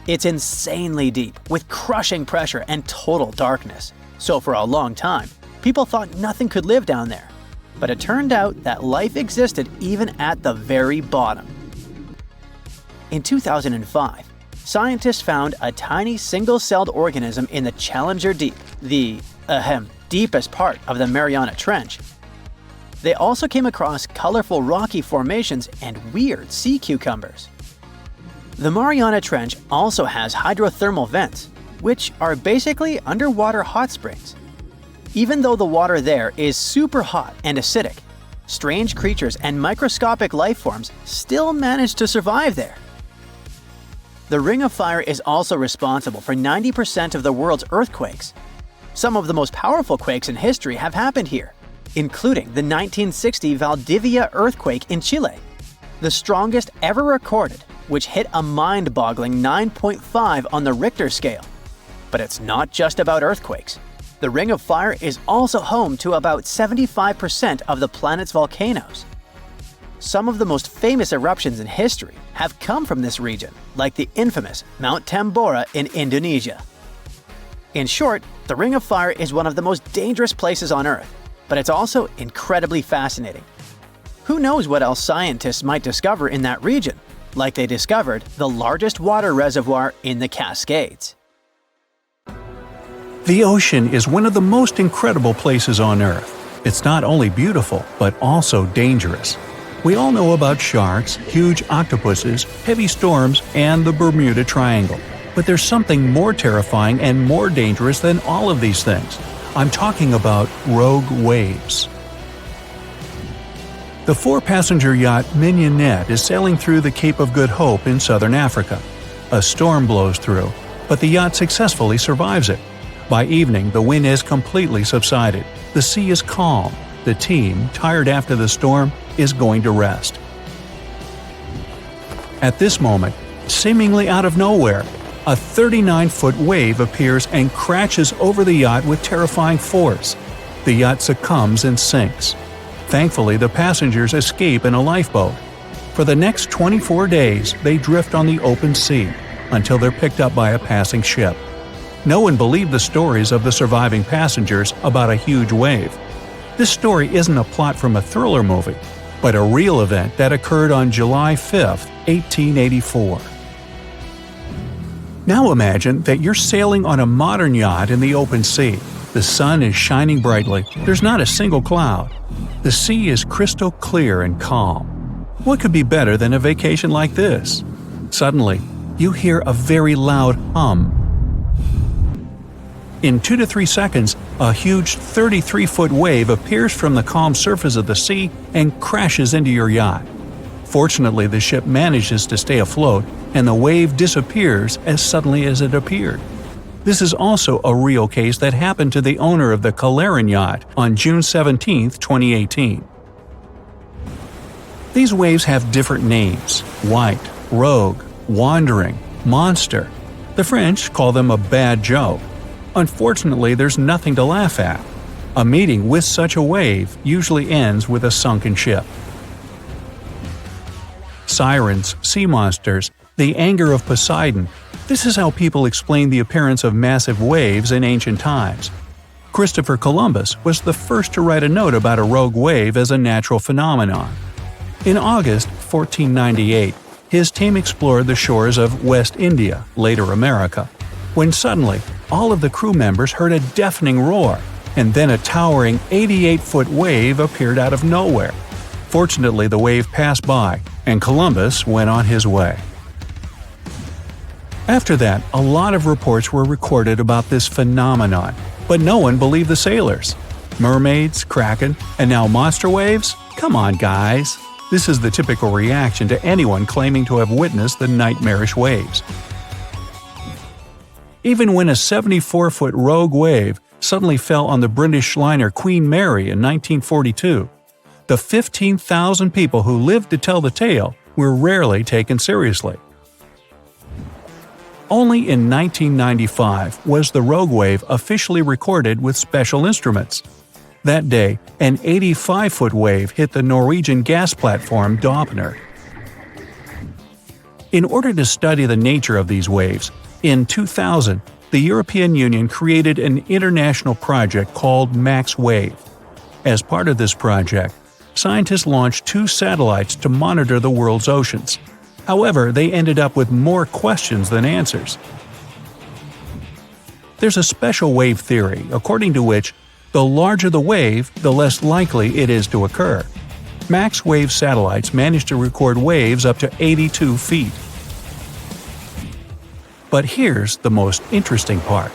It's insanely deep, with crushing pressure and total darkness. So for a long time, people thought nothing could live down there. But it turned out that life existed even at the very bottom. In 2005, scientists found a tiny single-celled organism in the Challenger Deep, the deepest part of the Mariana Trench. They also came across colorful rocky formations and weird sea cucumbers. The Mariana Trench also has hydrothermal vents, which are basically underwater hot springs. Even though the water there is super hot and acidic, strange creatures and microscopic life forms still manage to survive there. The Ring of Fire is also responsible for 90% of the world's earthquakes. Some of the most powerful quakes in history have happened here, including the 1960 Valdivia earthquake in Chile, the strongest ever recorded, which hit a mind-boggling 9.5 on the Richter scale. But it's not just about earthquakes. The Ring of Fire is also home to about 75% of the planet's volcanoes. Some of the most famous eruptions in history have come from this region, like the infamous Mount Tambora in Indonesia. In short, the Ring of Fire is one of the most dangerous places on Earth, but it's also incredibly fascinating. Who knows what else scientists might discover in that region, like they discovered the largest water reservoir in the Cascades. The ocean is one of the most incredible places on Earth. It's not only beautiful, but also dangerous. We all know about sharks, huge octopuses, heavy storms, and the Bermuda Triangle. But there's something more terrifying and more dangerous than all of these things. I'm talking about rogue waves. The 4-passenger yacht Mignonette is sailing through the Cape of Good Hope in southern Africa. A storm blows through, but the yacht successfully survives it. By evening, the wind has completely subsided. The sea is calm. The team, tired after the storm, is going to rest. At this moment, seemingly out of nowhere, a 39-foot wave appears and crashes over the yacht with terrifying force. The yacht succumbs and sinks. Thankfully, the passengers escape in a lifeboat. For the next 24 days, they drift on the open sea until they're picked up by a passing ship. No one believed the stories of the surviving passengers about a huge wave. This story isn't a plot from a thriller movie, but a real event that occurred on July 5, 1884. Now imagine that you're sailing on a modern yacht in the open sea. The sun is shining brightly. There's not a single cloud. The sea is crystal clear and calm. What could be better than a vacation like this? Suddenly, you hear a very loud hum. In 2 to 3 seconds, a huge 33-foot wave appears from the calm surface of the sea and crashes into your yacht. Fortunately, the ship manages to stay afloat, and the wave disappears as suddenly as it appeared. This is also a real case that happened to the owner of the Kola yacht on June 17, 2018. These waves have different names: white, rogue, wandering, monster. The French call them a bad joke. Unfortunately, there's nothing to laugh at. A meeting with such a wave usually ends with a sunken ship. Sirens, sea monsters, the anger of Poseidon. This is how people explain the appearance of massive waves in ancient times. Christopher Columbus was the first to write a note about a rogue wave as a natural phenomenon. In August 1498, his team explored the shores of West India, later America, when suddenly all of the crew members heard a deafening roar, and then a towering 88-foot wave appeared out of nowhere. Fortunately, the wave passed by, and Columbus went on his way. After that, a lot of reports were recorded about this phenomenon, but no one believed the sailors. Mermaids, kraken, and now monster waves? Come on, guys! This is the typical reaction to anyone claiming to have witnessed the nightmarish waves. Even when a 74-foot rogue wave suddenly fell on the British liner Queen Mary in 1942, the 15,000 people who lived to tell the tale were rarely taken seriously. Only in 1995 was the rogue wave officially recorded with special instruments. That day, an 85-foot wave hit the Norwegian gas platform Doppner. In order to study the nature of these waves, in 2000, the European Union created an international project called Max Wave. As part of this project, scientists launched 2 satellites to monitor the world's oceans. However, they ended up with more questions than answers. There's a special wave theory, according to which the larger the wave, the less likely it is to occur. Max Wave satellites managed to record waves up to 82 feet. But here's the most interesting part.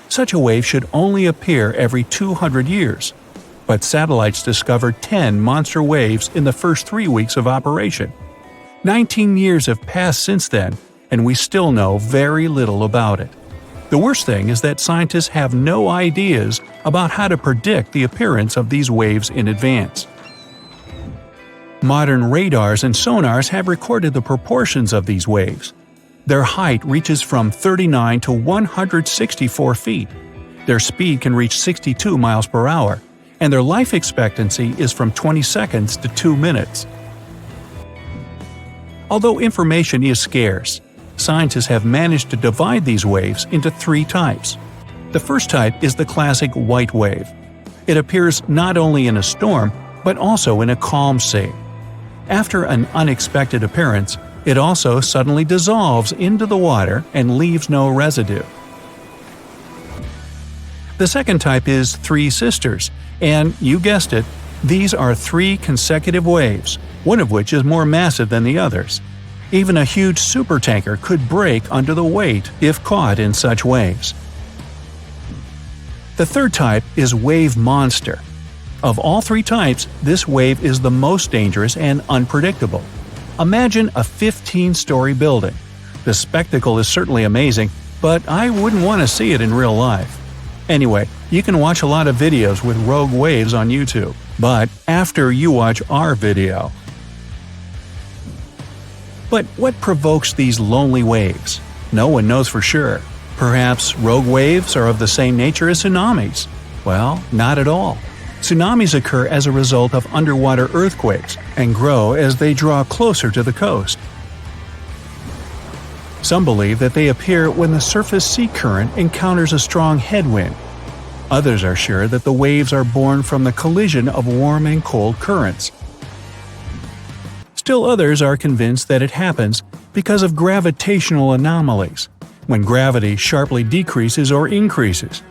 Such a wave should only appear every 200 years. But satellites discovered 10 monster waves in the first 3 weeks of operation. 19 years have passed since then, and we still know very little about it. The worst thing is that scientists have no ideas about how to predict the appearance of these waves in advance. Modern radars and sonars have recorded the proportions of these waves. Their height reaches from 39 to 164 feet. Their speed can reach 62 miles per hour, and their life expectancy is from 20 seconds to 2 minutes. Although information is scarce, scientists have managed to divide these waves into 3 types. The first type is the classic white wave. It appears not only in a storm, but also in a calm sea. After an unexpected appearance, it also suddenly dissolves into the water and leaves no residue. The second type is Three Sisters, and you guessed it, these are 3 consecutive waves, one of which is more massive than the others. Even a huge supertanker could break under the weight if caught in such waves. The third type is wave monster. Of all three types, this wave is the most dangerous and unpredictable. Imagine a 15-story building. The spectacle is certainly amazing, but I wouldn't want to see it in real life. Anyway, you can watch a lot of videos with rogue waves on YouTube, but after you watch our video. But what provokes these lonely waves? No one knows for sure. Perhaps rogue waves are of the same nature as tsunamis? Well, not at all. Tsunamis occur as a result of underwater earthquakes and grow as they draw closer to the coast. Some believe that they appear when the surface sea current encounters a strong headwind. Others are sure that the waves are born from the collision of warm and cold currents. Still others are convinced that it happens because of gravitational anomalies, when gravity sharply decreases or increases.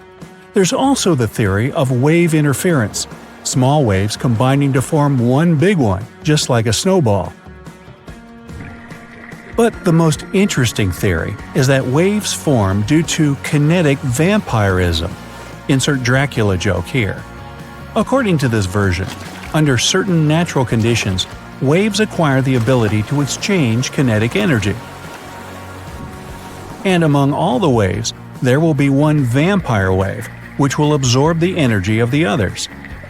There's also the theory of wave interference, small waves combining to form one big one, just like a snowball. But the most interesting theory is that waves form due to kinetic vampirism. Insert Dracula joke here. According to this version, under certain natural conditions, waves acquire the ability to exchange kinetic energy. And among all the waves, there will be one vampire wave, which will absorb the energy of the others.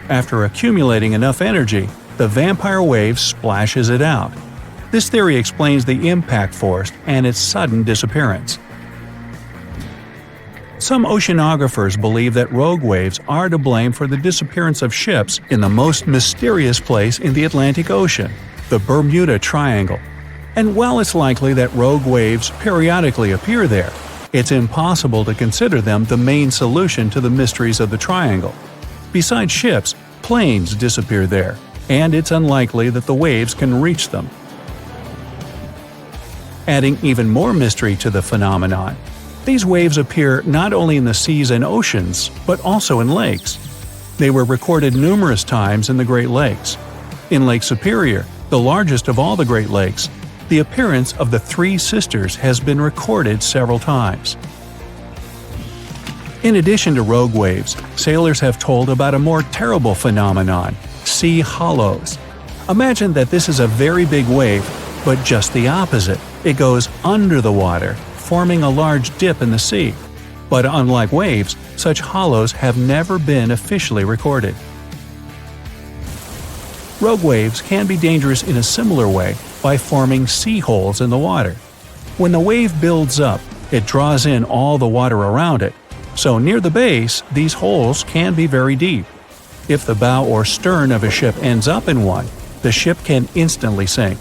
After accumulating enough energy, the vampire wave splashes it out. This theory explains the impact force and its sudden disappearance. Some oceanographers believe that rogue waves are to blame for the disappearance of ships in the most mysterious place in the Atlantic Ocean, the Bermuda Triangle. And while it's likely that rogue waves periodically appear there, it's impossible to consider them the main solution to the mysteries of the triangle. Besides ships, planes disappear there, and it's unlikely that the waves can reach them. Adding even more mystery to the phenomenon, these waves appear not only in the seas and oceans, but also in lakes. They were recorded numerous times in the Great Lakes. In Lake Superior, the largest of all the Great Lakes, the appearance of the Three Sisters has been recorded several times. In addition to rogue waves, sailors have told about a more terrible phenomenon, sea hollows. Imagine that this is a very big wave, but just the opposite. It goes under the water, forming a large dip in the sea. But unlike waves, such hollows have never been officially recorded. Rogue waves can be dangerous in a similar way by forming sea holes in the water. When the wave builds up, it draws in all the water around it, so near the base, these holes can be very deep. If the bow or stern of a ship ends up in one, the ship can instantly sink.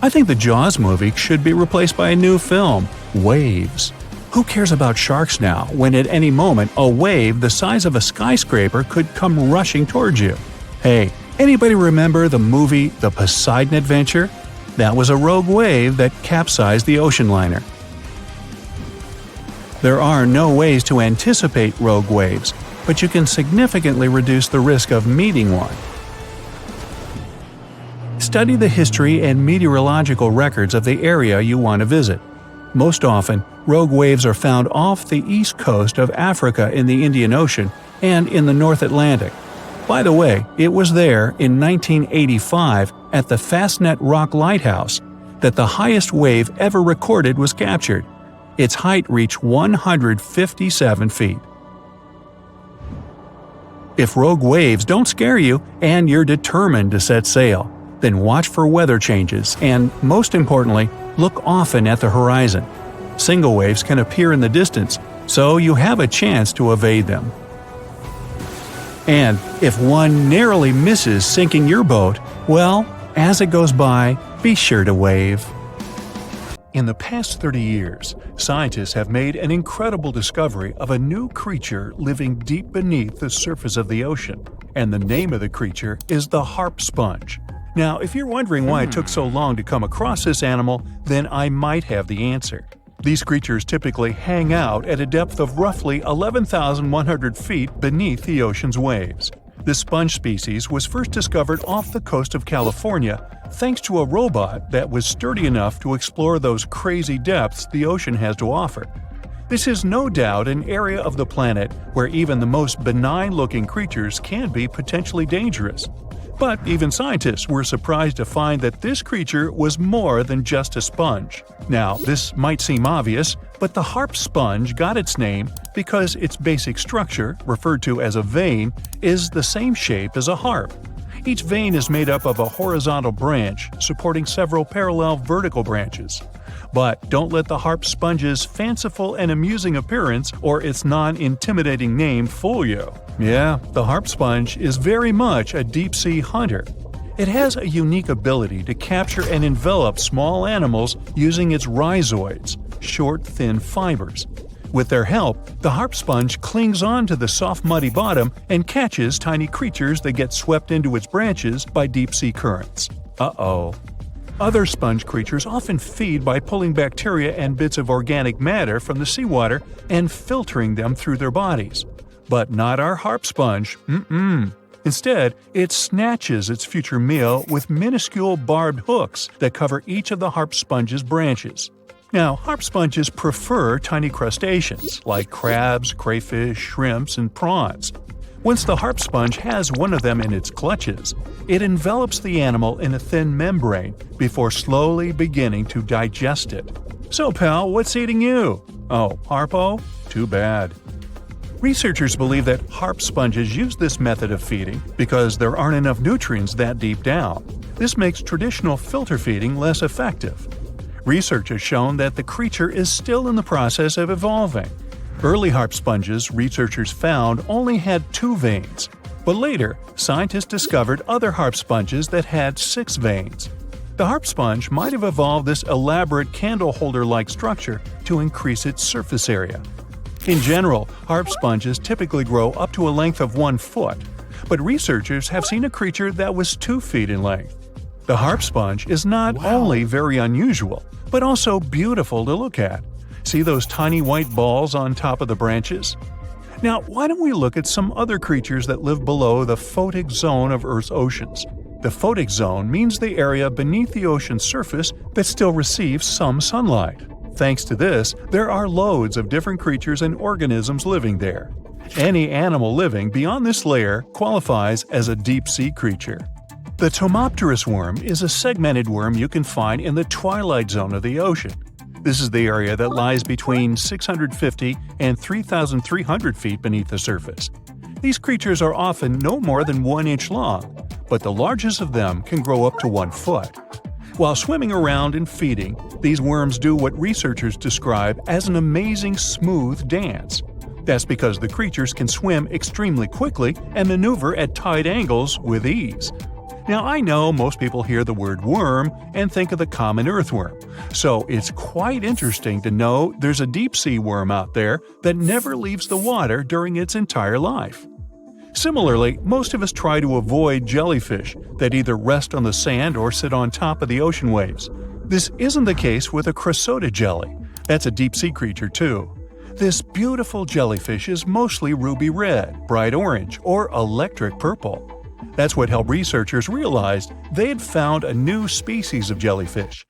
I think the Jaws movie should be replaced by a new film, Waves. Who cares about sharks now, when at any moment a wave the size of a skyscraper could come rushing towards you? Hey, anybody remember the movie The Poseidon Adventure? That was a rogue wave that capsized the ocean liner. There are no ways to anticipate rogue waves, but you can significantly reduce the risk of meeting one. Study the history and meteorological records of the area you want to visit. Most often, rogue waves are found off the east coast of Africa in the Indian Ocean and in the North Atlantic. By the way, it was there in 1985 at the Fastnet Rock Lighthouse that the highest wave ever recorded was captured. Its height reached 157 feet. If rogue waves don't scare you and you're determined to set sail, then watch for weather changes and, most importantly, look often at the horizon. Single waves can appear in the distance, so you have a chance to evade them. And if one narrowly misses sinking your boat, well, as it goes by, be sure to wave. In the past 30 years, scientists have made an incredible discovery of a new creature living deep beneath the surface of the ocean, and the name of the creature is the harp sponge. Now, if you're wondering why it took so long to come across this animal, then I might have the answer. These creatures typically hang out at a depth of roughly 11,100 feet beneath the ocean's waves. This sponge species was first discovered off the coast of California thanks to a robot that was sturdy enough to explore those crazy depths the ocean has to offer. This is no doubt an area of the planet where even the most benign-looking creatures can be potentially dangerous. But even scientists were surprised to find that this creature was more than just a sponge. Now, this might seem obvious, but the harp sponge got its name because its basic structure, referred to as a vein, is the same shape as a harp. Each vein is made up of a horizontal branch supporting several parallel vertical branches. But don't let the harp sponge's fanciful and amusing appearance or its non-intimidating name fool you. Yeah, the harp sponge is very much a deep-sea hunter. It has a unique ability to capture and envelop small animals using its rhizoids, short, thin fibers. With their help, the harp sponge clings on to the soft, muddy bottom and catches tiny creatures that get swept into its branches by deep-sea currents. Uh-oh. Other sponge creatures often feed by pulling bacteria and bits of organic matter from the seawater and filtering them through their bodies. But not our harp sponge. Instead, it snatches its future meal with minuscule barbed hooks that cover each of the harp sponge's branches. Now, harp sponges prefer tiny crustaceans like crabs, crayfish, shrimps, and prawns. Once the harp sponge has one of them in its clutches, it envelops the animal in a thin membrane before slowly beginning to digest it. So, pal, what's eating you? Oh, Harpo? Too bad. Researchers believe that harp sponges use this method of feeding because there aren't enough nutrients that deep down. This makes traditional filter feeding less effective. Research has shown that the creature is still in the process of evolving. Early harp sponges researchers found only had 2 veins, but later scientists discovered other harp sponges that had 6 veins. The harp sponge might have evolved this elaborate candle holder-like structure to increase its surface area. In general, harp sponges typically grow up to a length of 1 foot, but researchers have seen a creature that was 2 feet in length. The harp sponge is not only very unusual, but also beautiful to look at. See those tiny white balls on top of the branches? Now, why don't we look at some other creatures that live below the photic zone of Earth's oceans? The photic zone means the area beneath the ocean's surface that still receives some sunlight. Thanks to this, there are loads of different creatures and organisms living there. Any animal living beyond this layer qualifies as a deep-sea creature. The Tomopterus worm is a segmented worm you can find in the twilight zone of the ocean. This is the area that lies between 650 and 3,300 feet beneath the surface. These creatures are often no more than 1 inch long, but the largest of them can grow up to 1 foot. While swimming around and feeding, these worms do what researchers describe as an amazing smooth dance. That's because the creatures can swim extremely quickly and maneuver at tight angles with ease. Now, I know most people hear the word worm and think of the common earthworm, so it's quite interesting to know there's a deep-sea worm out there that never leaves the water during its entire life. Similarly, most of us try to avoid jellyfish that either rest on the sand or sit on top of the ocean waves. This isn't the case with a chrysota jelly. That's a deep-sea creature too. This beautiful jellyfish is mostly ruby red, bright orange, or electric purple. That's what helped researchers realize they had found a new species of jellyfish.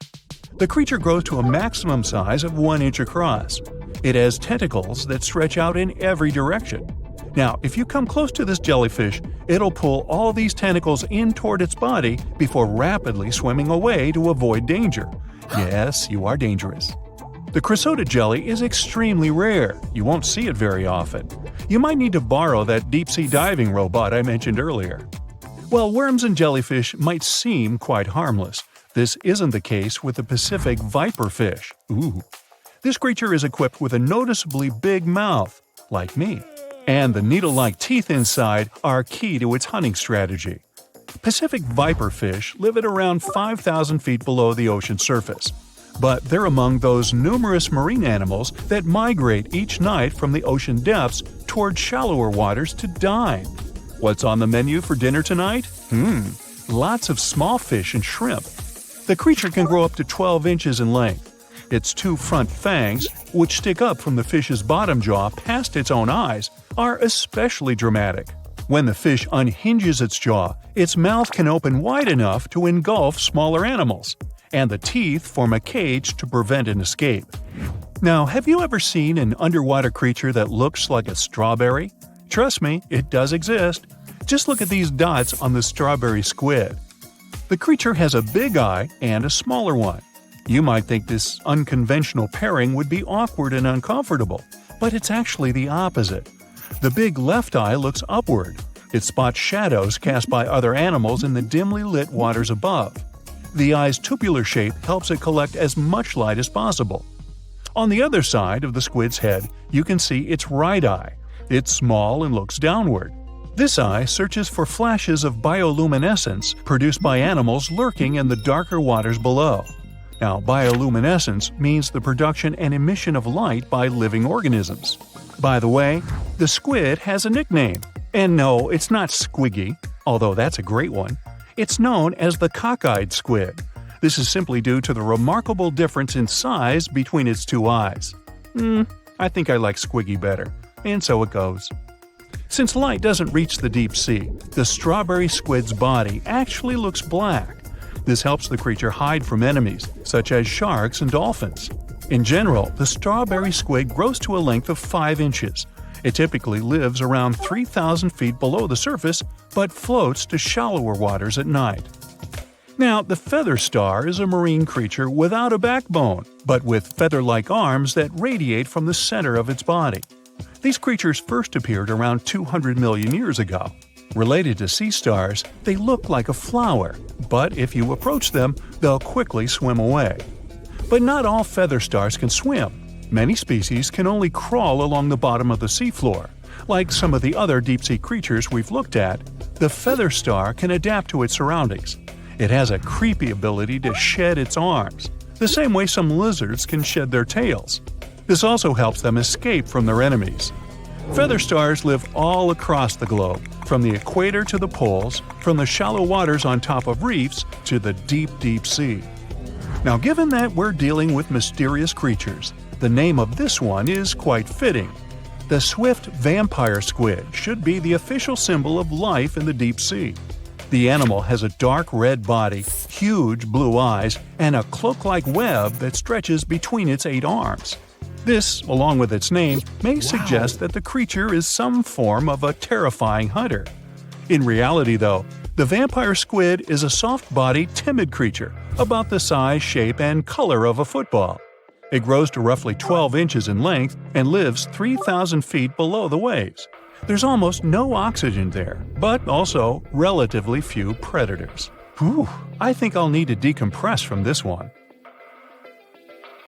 The creature grows to a maximum size of 1 inch across. It has tentacles that stretch out in every direction. Now, if you come close to this jellyfish, it'll pull all these tentacles in toward its body before rapidly swimming away to avoid danger. Yes, you are dangerous. The chrysota jelly is extremely rare. You won't see it very often. You might need to borrow that deep-sea diving robot I mentioned earlier. While worms and jellyfish might seem quite harmless, this isn't the case with the Pacific viperfish. Ooh. This creature is equipped with a noticeably big mouth, like me, and the needle-like teeth inside are key to its hunting strategy. Pacific viperfish live at around 5,000 feet below the ocean surface, but they're among those numerous marine animals that migrate each night from the ocean depths toward shallower waters to dine. What's on the menu for dinner tonight? Lots of small fish and shrimp. The creature can grow up to 12 inches in length. Its 2 front fangs, which stick up from the fish's bottom jaw past its own eyes, are especially dramatic. When the fish unhinges its jaw, its mouth can open wide enough to engulf smaller animals, and the teeth form a cage to prevent an escape. Now, have you ever seen an underwater creature that looks like a strawberry? Trust me, it does exist. Just look at these dots on the strawberry squid. The creature has a big eye and a smaller one. You might think this unconventional pairing would be awkward and uncomfortable, but it's actually the opposite. The big left eye looks upward. It spots shadows cast by other animals in the dimly lit waters above. The eye's tubular shape helps it collect as much light as possible. On the other side of the squid's head, you can see its right eye. It's small and looks downward. This eye searches for flashes of bioluminescence produced by animals lurking in the darker waters below. Now, bioluminescence means the production and emission of light by living organisms. By the way, the squid has a nickname. And no, it's not Squiggy, although that's a great one. It's known as the cockeyed squid. This is simply due to the remarkable difference in size between its two eyes. I think I like Squiggy better, and so it goes. Since light doesn't reach the deep sea, the strawberry squid's body actually looks black. This helps the creature hide from enemies, such as sharks and dolphins. In general, the strawberry squid grows to a length of 5 inches. It typically lives around 3,000 feet below the surface, but floats to shallower waters at night. Now, the feather star is a marine creature without a backbone, but with feather-like arms that radiate from the center of its body. These creatures first appeared around 200 million years ago. Related to sea stars, they look like a flower, but if you approach them, they'll quickly swim away. But not all feather stars can swim. Many species can only crawl along the bottom of the seafloor. Like some of the other deep-sea creatures we've looked at, the feather star can adapt to its surroundings. It has a creepy ability to shed its arms, the same way some lizards can shed their tails. This also helps them escape from their enemies. Feather stars live all across the globe, from the equator to the poles, from the shallow waters on top of reefs to the deep, deep sea. Now, given that we're dealing with mysterious creatures, the name of this one is quite fitting. The swift vampire squid should be the official symbol of life in the deep sea. The animal has a dark red body, huge blue eyes, and a cloak-like web that stretches between its 8 arms. This, along with its name, may suggest that the creature is some form of a terrifying hunter. In reality, though, the vampire squid is a soft-bodied, timid creature, about the size, shape, and color of a football. It grows to roughly 12 inches in length and lives 3,000 feet below the waves. There's almost no oxygen there, but also relatively few predators. I think I'll need to decompress from this one.